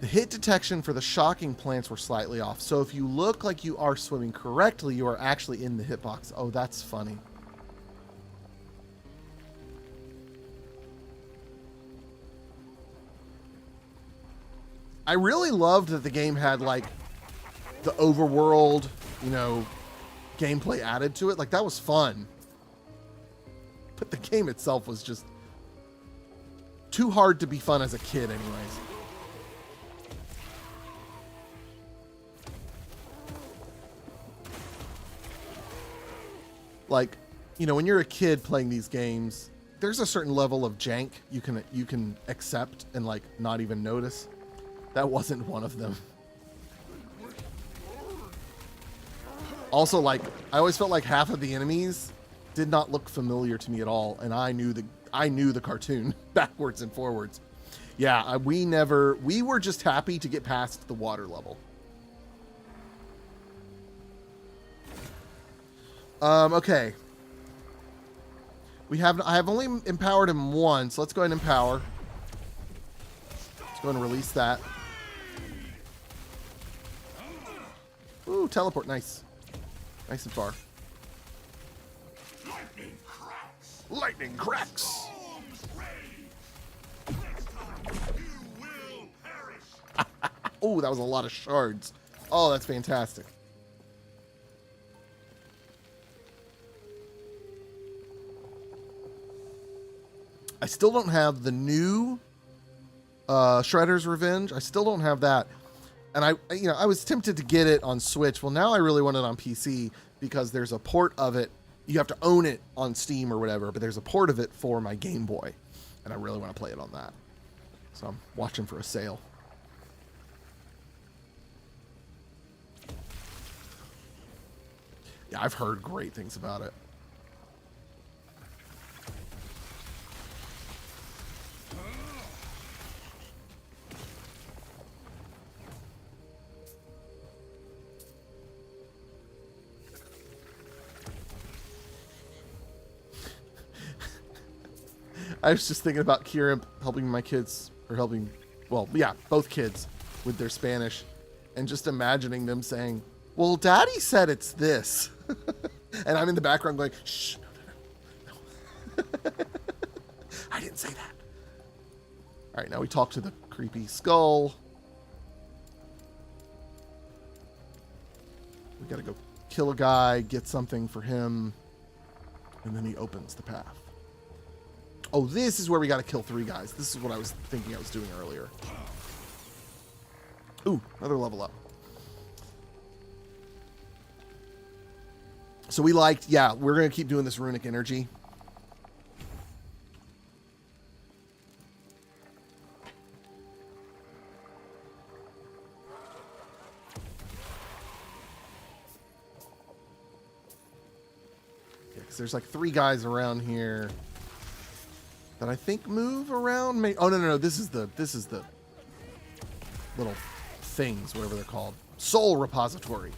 The hit detection for the shocking plants were slightly off. So if you look like you are swimming correctly, you are actually in the hitbox. Oh, that's funny. I really loved that the game had, like, the overworld, you know, gameplay added to it. Like, that was fun. But the game itself was just too hard to be fun as a kid anyways. Like, you know, when you're a kid playing these games, there's a certain level of jank you can accept and, like, not even notice. That wasn't one of them. Also, like, I always felt like half of the enemies did not look familiar to me at all, and I knew the cartoon backwards and forwards. Yeah, we were just happy to get past the water level. Okay. I have only empowered him once. Let's go ahead and empower. Let's go ahead and release that. Ooh, teleport. Nice. Nice and far. Lightning cracks. Lightning cracks. Oh, that was a lot of shards. Oh, that's fantastic. I still don't have the new Shredder's Revenge. I still don't have that. And I was tempted to get it on Switch. Well, now I really want it on PC because there's a port of it. You have to own it on Steam or whatever, but there's a port of it for my Game Boy. And I really want to play it on that. So I'm watching for a sale. Yeah, I've heard great things about it. I was just thinking about Kieran helping my kids, or helping, well, yeah, both kids with their Spanish, and just imagining them saying, well, Daddy said it's this. And I'm in the background going, shh, I didn't say that. All right, now we talk to the creepy skull. We gotta go kill a guy, get something for him, and then he opens the path. Oh, this is where we gotta kill 3 guys. This is what I was thinking I was doing earlier. Ooh, another level up. So we liked, yeah, we're gonna keep doing this runic energy. There's like 3 guys around here that I think move around. Oh no, this is the little things, whatever they're called. Soul repository.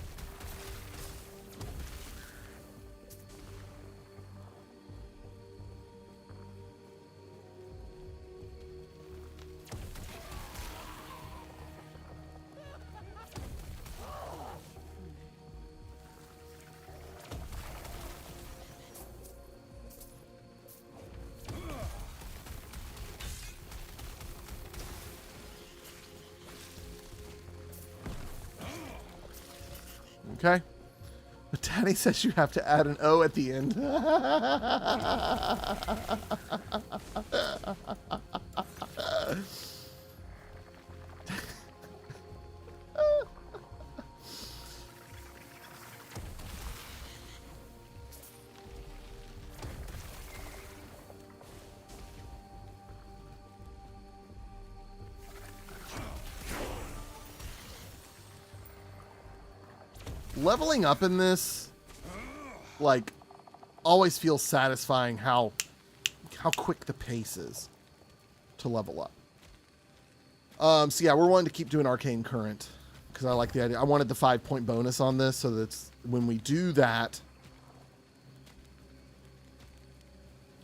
Okay. But Daddy says you have to add an O at the end. Leveling up in this, like, always feels satisfying how quick the pace is to level up. So yeah, we're wanting to keep doing Arcane Current because I like the idea. I wanted the 5-point bonus on this so that when we do that.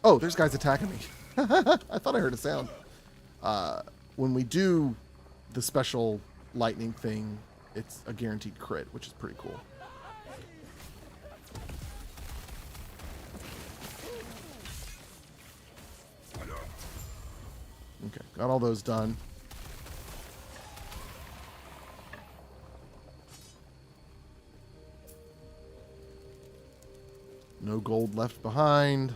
Oh, there's guys attacking me. I thought I heard a sound. When we do the special lightning thing, it's a guaranteed crit, which is pretty cool. Okay, got all those done. No gold left behind.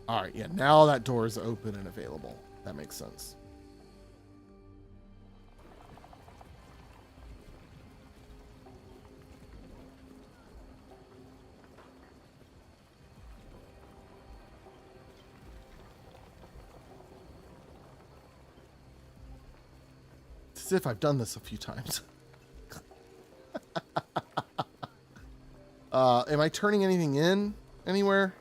All right, yeah, now that door is open and available. That makes sense. It's as if I've done this a few times. Am I turning anything in anywhere?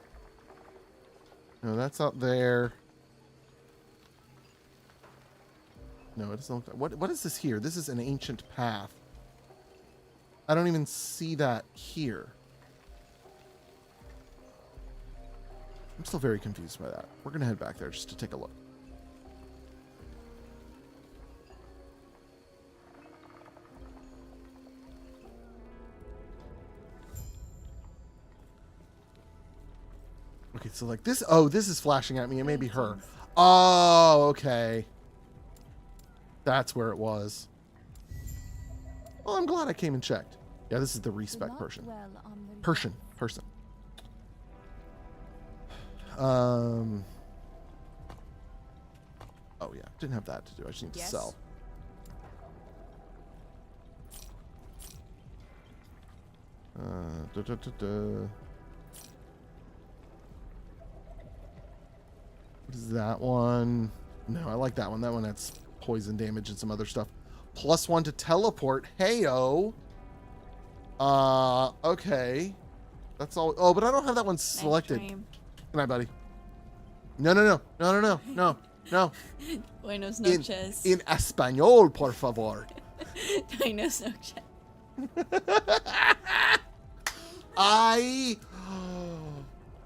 No, that's out there. No, it doesn't look. What is this here? This is an ancient path. I don't even see that here. I'm still very confused by that. We're gonna head back there just to take a look. Okay, so like this. Oh, this is flashing at me. It may be her. Oh, okay. That's where it was. Well, I'm glad I came and checked. Yeah, this is the respec person. Person. Oh yeah, didn't have that to do. I just need to sell. What is that one? No, I like that one. That one has poison damage and some other stuff. +1 to teleport. Heyo. Okay. That's all. Oh, but I don't have that one selected. Nice dream. Good night, buddy. No. Buenos noches. In español, por favor. Buenos noches.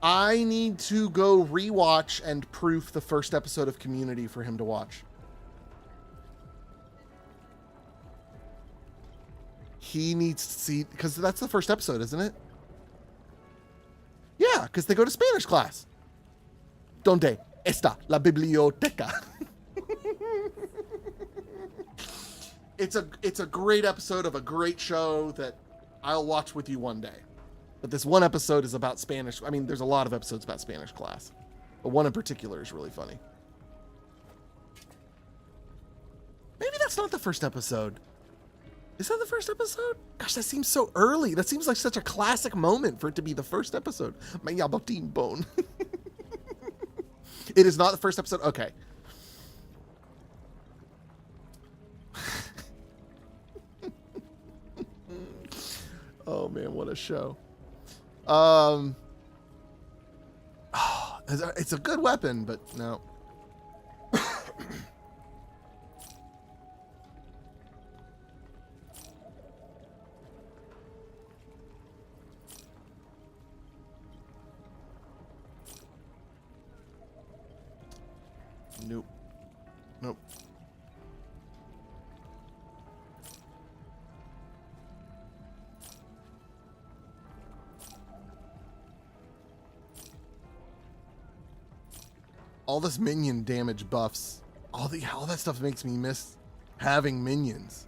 I need to go rewatch and proof the first episode of Community for him to watch. He needs to see, because that's the first episode, isn't it? Yeah, because they go to Spanish class. ¿Dónde está la biblioteca? It's a great episode of a great show that I'll watch with you one day. But this one episode is about Spanish. I mean, there's a lot of episodes about Spanish class, but one in particular is really funny. Maybe that's not the first episode. Is that the first episode? Gosh, that seems so early. That seems like such a classic moment for it to be the first episode. My yabotin bone. It is not the first episode? Okay. Oh man, what a show. It's a good weapon, but no. Nope. All this minion damage buffs, all that stuff makes me miss having minions.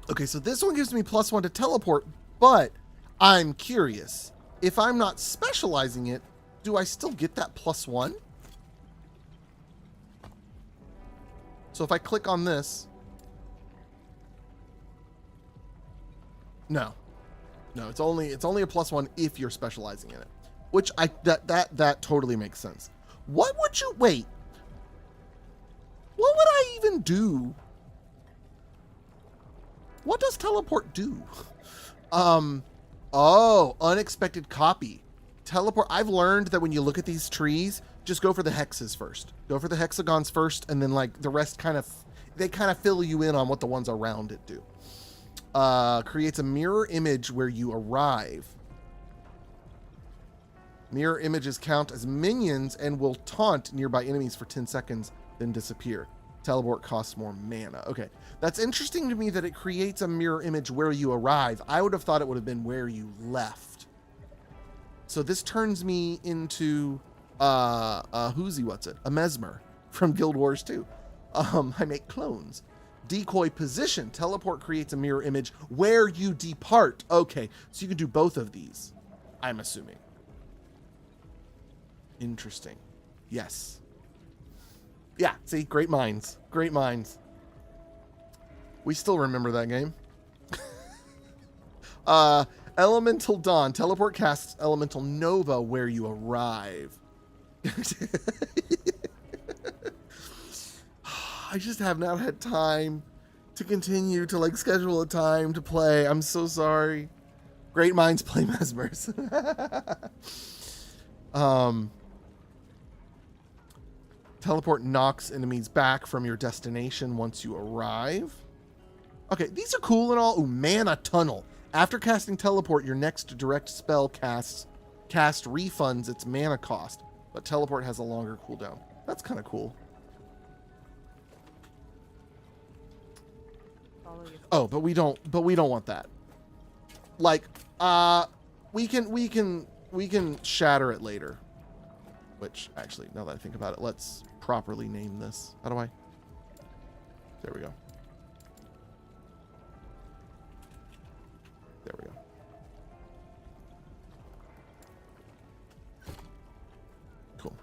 Okay, so this one gives me +1 to teleport, but I'm curious. If I'm not specializing it, do I still get that +1? So if I click on this, no, it's only a +1 if you're specializing in it, which that totally makes sense. What would I even do? What does teleport do? Unexpected copy. Teleport. I've learned that when you look at these trees, just go for the hexes first. Go for the hexagons first, and then like the rest they kind of fill you in on what the ones around it do. Creates a mirror image where you arrive. Mirror images count as minions and will taunt nearby enemies for 10 seconds, then disappear. Teleport costs more mana. Okay, that's interesting to me that it creates a mirror image where you arrive. I would have thought it would have been where you left. So this turns me into a Mesmer from Guild Wars 2. I make clones. Decoy position. Teleport creates a mirror image where you depart. Okay, so you can do both of these, I'm assuming. Interesting. Yes. Yeah, see, great minds. Great minds. We still remember that game. Elemental Dawn. Teleport casts Elemental Nova where you arrive. I just have not had time to continue to schedule a time to play. I'm so sorry. Great minds play Mesmers. Teleport knocks enemies back from your destination once you arrive. Okay, these are cool and all. Ooh, Mana Tunnel. After casting teleport, your next direct spell cast refunds its mana cost, but teleport has a longer cooldown. That's kind of cool. Oh, but we don't want that. We can shatter it later. Which, actually, now that I think about it, let's properly name this. How do I? There we go. There we go. Cool.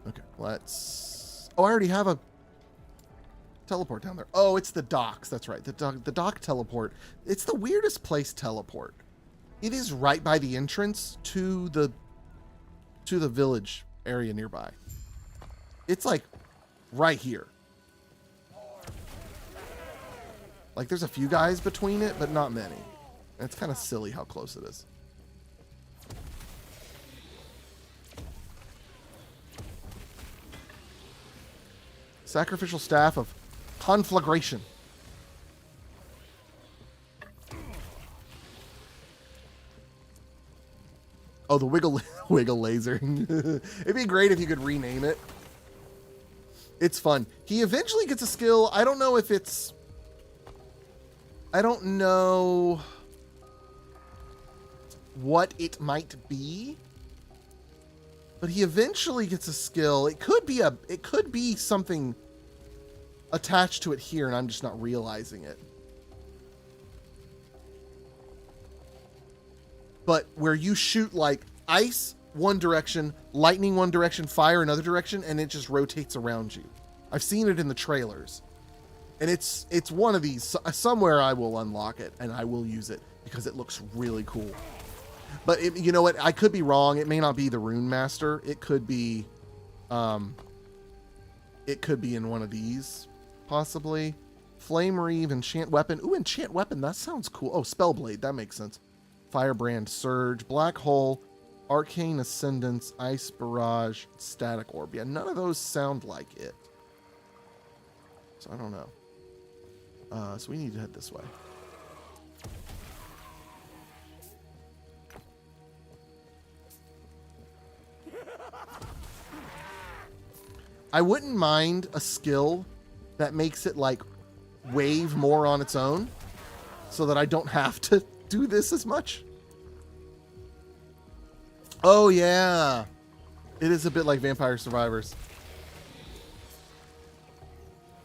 Okay, let's... Oh, I already have a... teleport down there? Oh, it's the docks. That's right. The dock teleport. It's the weirdest place teleport. It is right by the entrance to the village area nearby. It's like right here. Like there's a few guys between it, but not many. And it's kind of silly how close it is. Sacrificial staff of conflagration. Oh, the wiggle laser. It'd be great if you could rename it. It's fun. He eventually gets a skill. I don't know if it's... I don't know what it might be. But he eventually gets a skill. It could be something attached to it here, and I'm just not realizing it. But where you shoot like ice one direction, lightning one direction, fire another direction, and it just rotates around you. I've seen it in the trailers. And it's one of these. Somewhere I will unlock it, and I will use it because it looks really cool. But you know what? I could be wrong. It may not be the Rune Master. It could be in one of these, possibly. Flame Reeve, Enchant Weapon. Ooh, Enchant Weapon. That sounds cool. Oh, Spellblade. That makes sense. Firebrand, Surge, Black Hole, Arcane Ascendance, Ice Barrage, Static Orb. Yeah, none of those sound like it. So I don't know. So we need to head this way. I wouldn't mind a skill that makes it like wave more on its own so that I don't have to do this as much. Oh yeah. It is a bit like Vampire Survivors.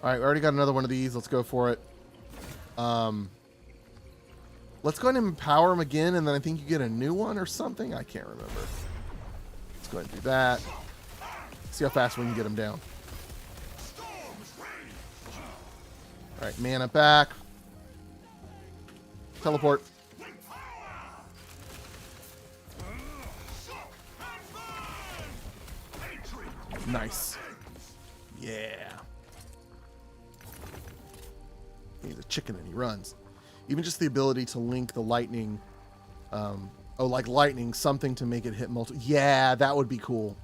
All right, we already got another one of these. Let's go for it. Let's go ahead and empower him again, and then I think you get a new one or something. I can't remember. Let's go ahead and do that. See how fast we can get him down. All right, mana back. Teleport. Nice. Yeah. He's a chicken and he runs. Even just the ability to link the lightning. Like lightning, something to make it hit multiple. Yeah, that would be cool.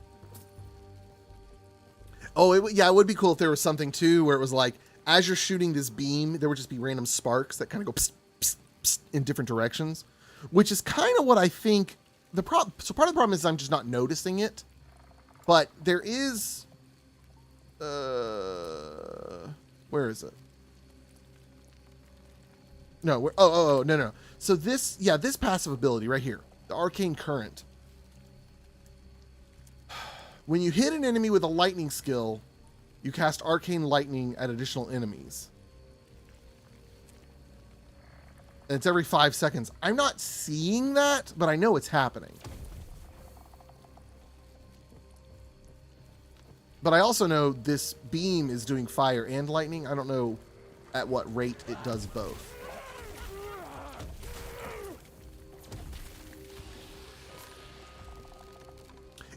Oh, it would be cool if there was something too where it was like, as you're shooting this beam, there would just be random sparks that kind of go psst, psst, psst, in different directions, which is kind of what I think the problem. So part of the problem is I'm just not noticing it, but there is, where is it? No, no. So this passive ability right here, the Arcane Current. When you hit an enemy with a lightning skill, you cast Arcane Lightning at additional enemies. And it's every 5 seconds. I'm not seeing that, but I know it's happening. But I also know this beam is doing fire and lightning. I don't know at what rate it does both.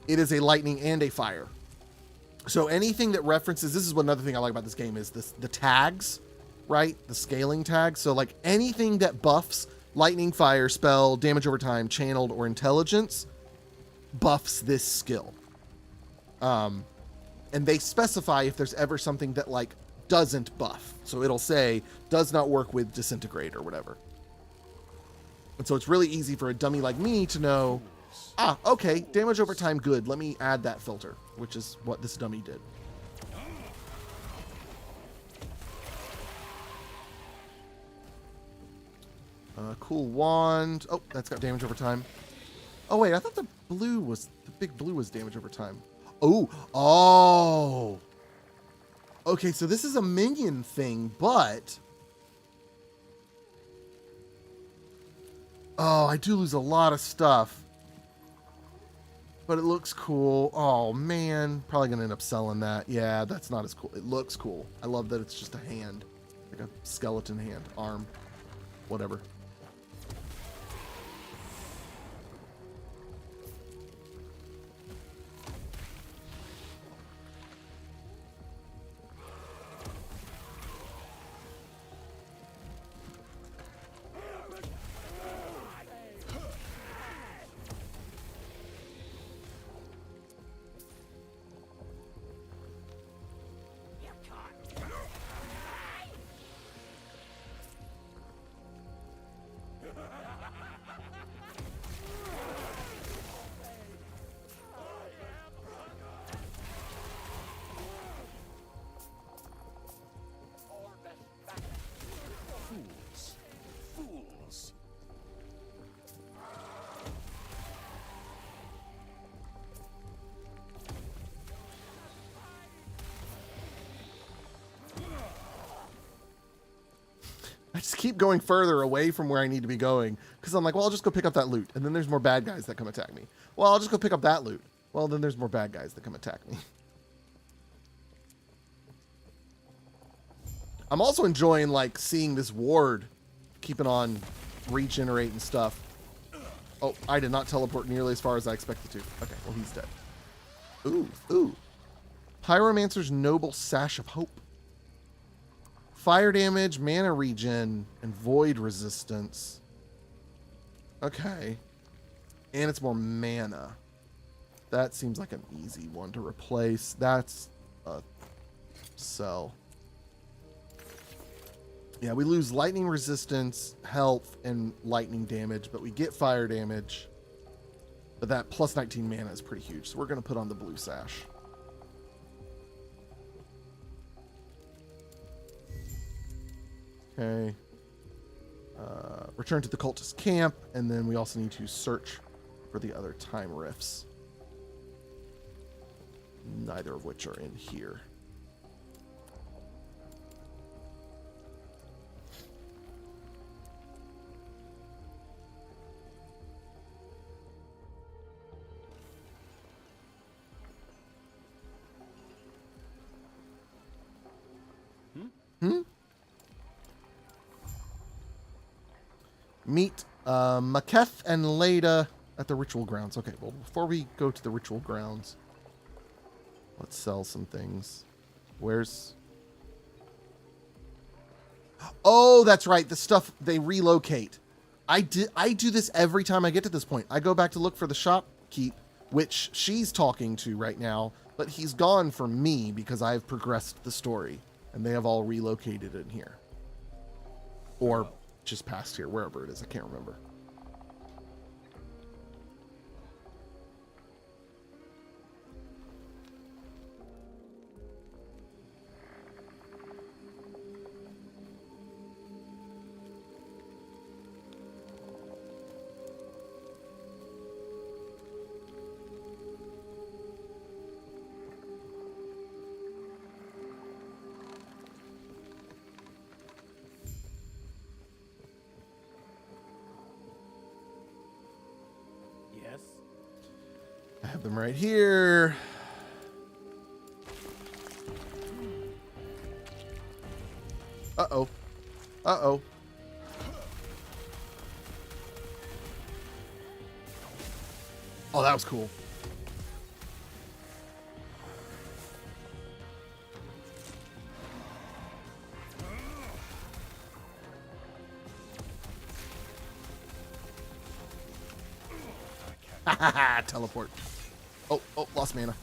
It is a lightning and a fire. So anything that references, this is another thing I like about this game, is the tags, right? The scaling tags. So like anything that buffs lightning, fire, spell, damage over time, channeled, or intelligence buffs this skill. And they specify if there's ever something that like doesn't buff. So it'll say does not work with disintegrate or whatever. And so it's really easy for a dummy like me to know, okay, damage over time, good. Let me add that filter, which is what this dummy did. Cool wand. Oh, that's got damage over time. Oh, wait, I thought the big blue was damage over time. Oh. Okay, so this is a minion thing, but... Oh, I do lose a lot of stuff. but it looks cool. Oh man, probably gonna end up selling that. Yeah, that's not as cool. It looks cool. I love that it's just a hand, like a skeleton hand, arm, whatever. Fools. I just keep going further away from where I need to be going because I'm like, well, I'll just go pick up that loot, and then there's more bad guys that come attack me. Well, I'll just go pick up that loot. Well, then there's more bad guys that come attack me. I'm also enjoying like seeing this ward keeping on regenerating stuff. Oh, I did not teleport nearly as far as I expected to. Okay, well, he's dead. Ooh, ooh. Pyromancer's Noble Sash of Hope. Fire damage, mana regen, and void resistance. Okay. And it's more mana. That seems like an easy one to replace. That's a sell. Yeah, we lose lightning resistance, health, and lightning damage, but we get fire damage. But that plus 19 mana is pretty huge, so we're going to put on the blue sash. Okay. Return to the cultist camp, and then we also need to search for the other time rifts. Neither of which are in here. Meet Maketh and Leda at the ritual grounds. Okay, well, before we go to the ritual grounds, let's sell some things. Where's... Oh, that's right. The stuff, they relocate. I do this every time I get to this point. I go back to look for the shopkeep, which she's talking to right now, but he's gone from me because I've progressed the story, and they have all relocated in here. Or just past here, wherever it is. I can't remember. Yes. I have them right here. Uh-oh. Uh-oh. Oh, that was cool. Teleport. Oh, lost mana.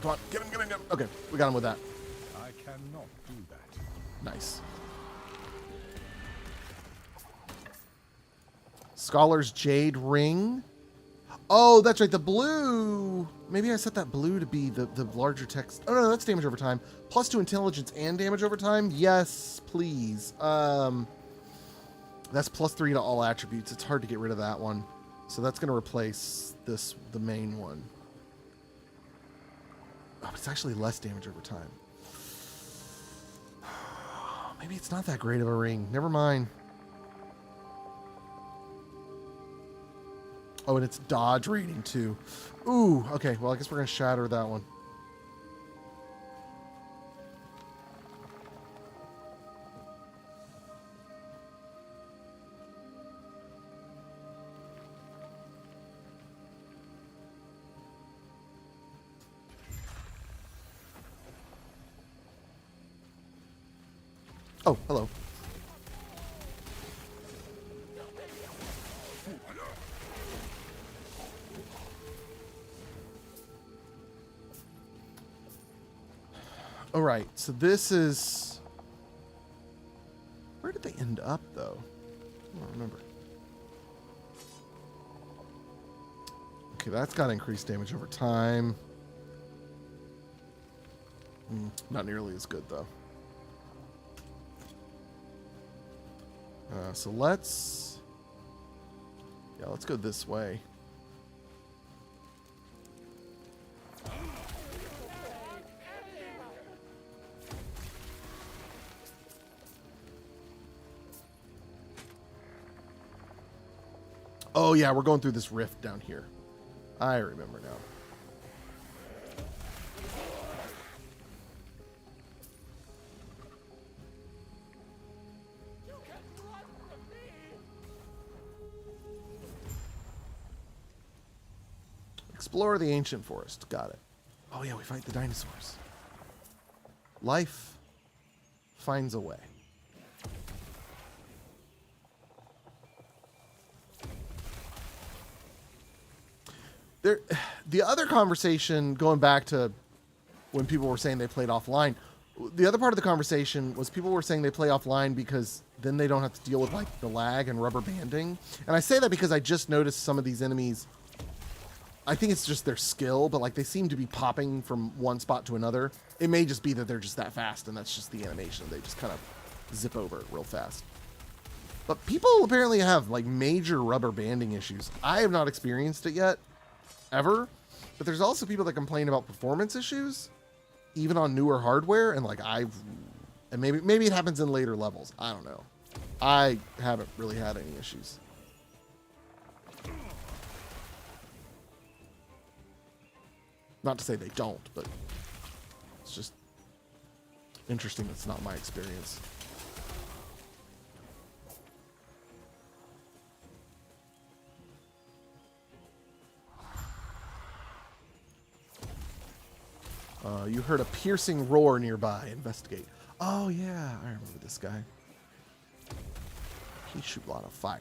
Come on, get him, get him, get him. Okay, we got him with that. I cannot do that. Nice. Scholar's Jade Ring. Oh, that's right, the blue. Maybe I set that blue to be the larger text. Oh, no, that's damage over time. Plus 2 intelligence and damage over time? Yes, please. That's plus 3 to all attributes. It's hard to get rid of that one. So that's going to replace the main one. Oh, but it's actually less damage over time. Maybe it's not that great of a ring. Never mind. Oh, and it's dodge rating too. Ooh, okay. Well, I guess we're going to shatter that one. Oh, hello. All right, so this is... Where did they end up, though? I don't remember. Okay, that's got increased damage over time. Not nearly as good, though. So let's... Yeah, let's go this way. Oh, yeah, we're going through this rift down here. I remember now. Explore the ancient forest. Got it. Oh, yeah, we fight the dinosaurs. Life finds a way. There, the other conversation, going back to when people were saying they played offline, the other part of the conversation was people were saying they play offline because then they don't have to deal with like the lag and rubber banding. And I say that because I just noticed some of these enemies, I think it's just their skill, but like they seem to be popping from one spot to another. It may just be that they're just that fast and that's just the animation. They just kind of zip over it real fast. But people apparently have like major rubber banding issues. I have not experienced it yet. Ever, but there's also people that complain about performance issues, even on newer hardware, and like and maybe it happens in later levels. I don't know. I haven't really had any issues. Not to say they don't, but it's just interesting. That's not my experience. You heard a piercing roar nearby. Investigate. Oh, yeah. I remember this guy. He shoot a lot of fire.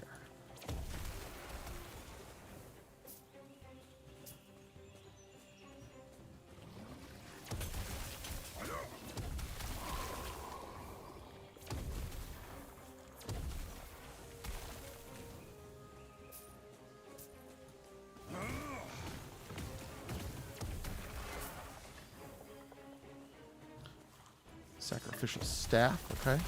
Sacrificial staff, okay.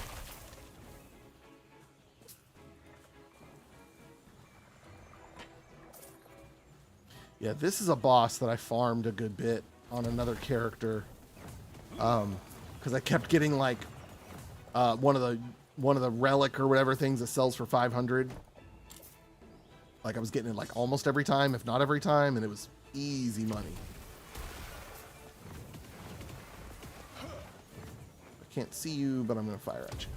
Yeah, this is a boss that I farmed a good bit on another character. Because I kept getting like one of the relic or whatever things that sells for 500. Like I was getting it like almost every time, if not every time, and it was easy money. Can't see you, but I'm going to fire at you.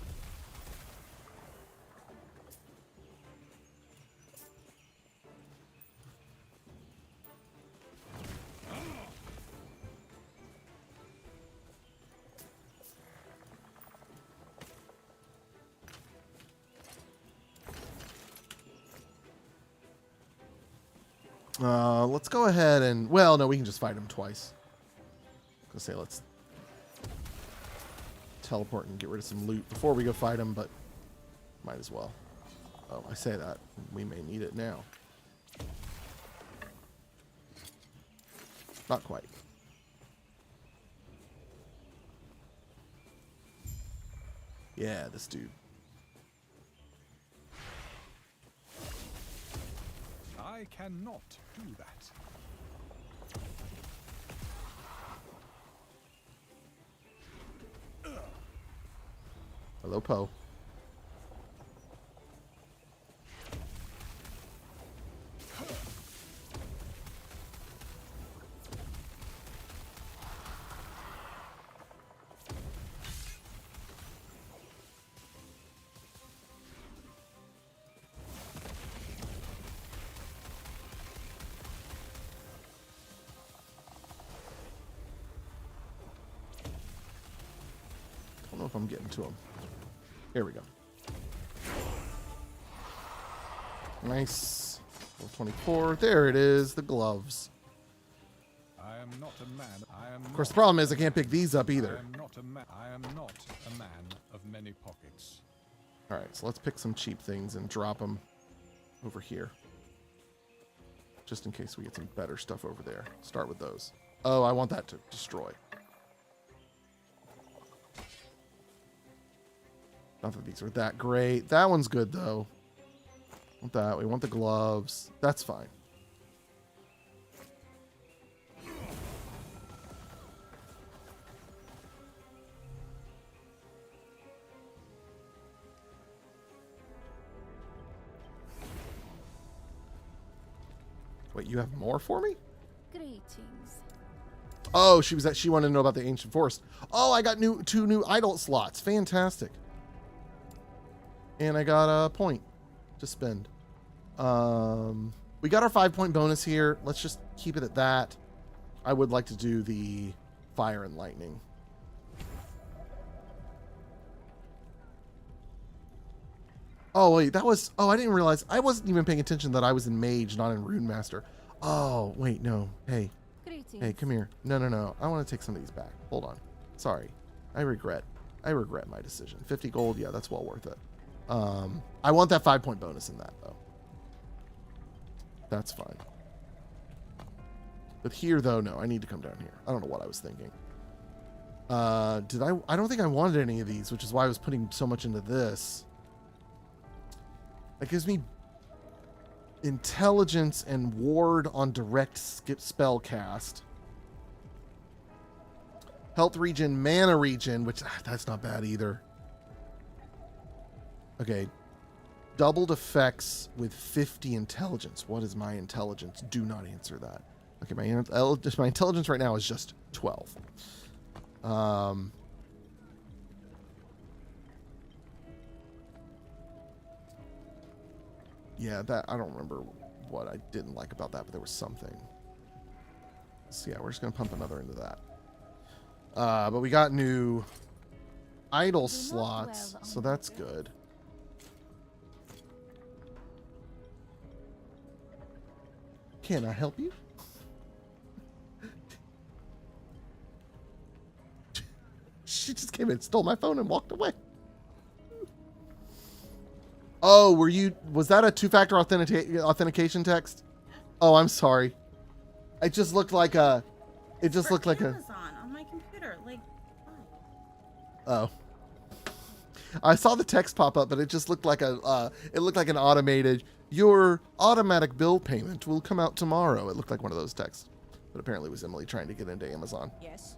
Let's go ahead and... Well, no, we can just fight him twice. I was gonna say, let's teleport and get rid of some loot before we go fight him, but might as well. Oh, I say that. We may need it now. Not quite. Yeah, this dude. I cannot do that. Hello, Poe. I don't know if I'm getting to him. Here we go. Nice. Level 24. There it is. The gloves. I am not a man. I am Of course, the problem is I can't pick these up either. I am not a man of many pockets. All right, so let's pick some cheap things and drop them over here. Just in case we get some better stuff over there. Start with those. Oh, I want that to destroy. Not that these are that great. That one's good, though. Want that. We want the gloves. That's fine. Wait, you have more for me? Greetings. Oh, she wanted to know about the ancient forest. Oh, I got two new idol slots. Fantastic. And I got a point to spend. We got our 5-point bonus here. Let's just keep it at that. I would like to do the fire and lightning. Oh, wait, that was... Oh, I didn't realize... I wasn't even paying attention that I was in Mage, not in Rune Master. Oh, wait, no. Hey. Greetings. Hey, come here. No. I want to take some of these back. Hold on. Sorry. I regret my decision. 50 gold, yeah, that's well worth it. I want that 5-point bonus in that, though. That's fine. But here, though, no, I need to come down here. I don't know what I was thinking. I don't think I wanted any of these, which is why I was putting so much into this. That gives me intelligence and ward on direct skip spell cast. Health regen, mana regen, which that's not bad either. Okay. Doubled effects with 50 intelligence. What is my intelligence? Do not answer that. Okay, my intelligence right now is just 12. Yeah, that I don't remember what I didn't like about that, but there was something. So yeah, we're just gonna pump another into that. But we got new idle slots, so that's good. Can I help you? She just came in, stole my phone, and walked away. Oh, was that a two-factor authentication text? Oh, I'm sorry. It just looked like a... It just looked like Amazon on my computer. Like, why? Oh. I saw the text pop up, but it just looked like it looked like an automated, your automatic bill payment will come out tomorrow. It looked like one of those texts. But apparently it was Emily trying to get into Amazon. Yes.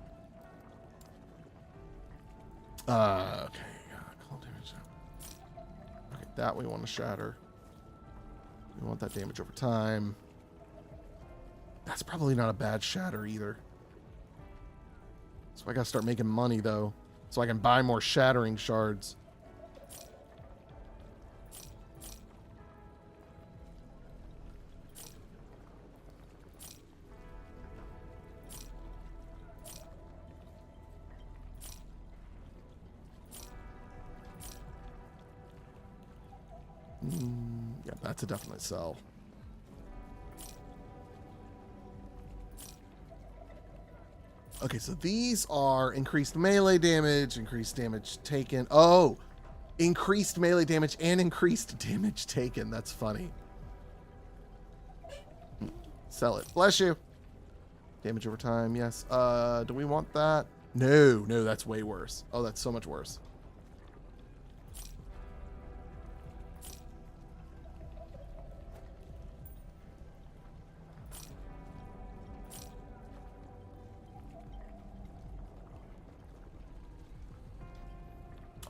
Okay. Cold damage. Okay, that we want to shatter. We want that damage over time. That's probably not a bad shatter either. So I gotta start making money though, so I can buy more shattering shards. Yeah, that's a definite sell. Okay, so these are increased melee damage, increased damage taken. Oh, increased melee damage and increased damage taken. That's funny. Sell it. Bless you. Damage over time, yes. Do we want that? No, that's way worse. Oh, that's so much worse.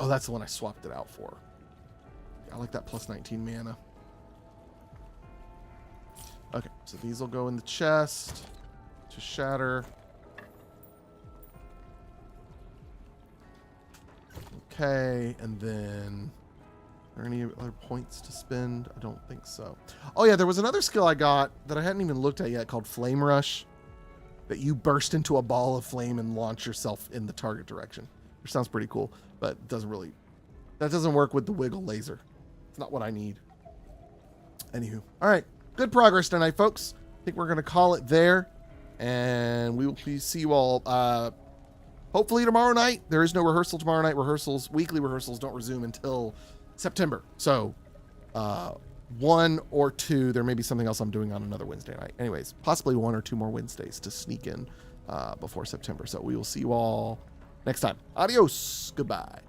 Oh, that's the one I swapped it out for. I like that plus 19 mana. Okay, so these will go in the chest to shatter. Okay, and then are there any other points to spend? I don't think so. Oh yeah, there was another skill I got that I hadn't even looked at yet called Flame Rush. That you burst into a ball of flame and launch yourself in the target direction. Which sounds pretty cool, but doesn't really... That doesn't work with the wiggle laser. It's not what I need. Anywho. All right. Good progress tonight, folks. I think we're going to call it there. And we will see you all hopefully tomorrow night. There is no rehearsal tomorrow night. Weekly rehearsals don't resume until September. So, 1 or 2, there may be something else I'm doing on another Wednesday night. Anyways, possibly 1 or 2 more Wednesdays to sneak in before September. So we will see you all next time. Adios. Goodbye.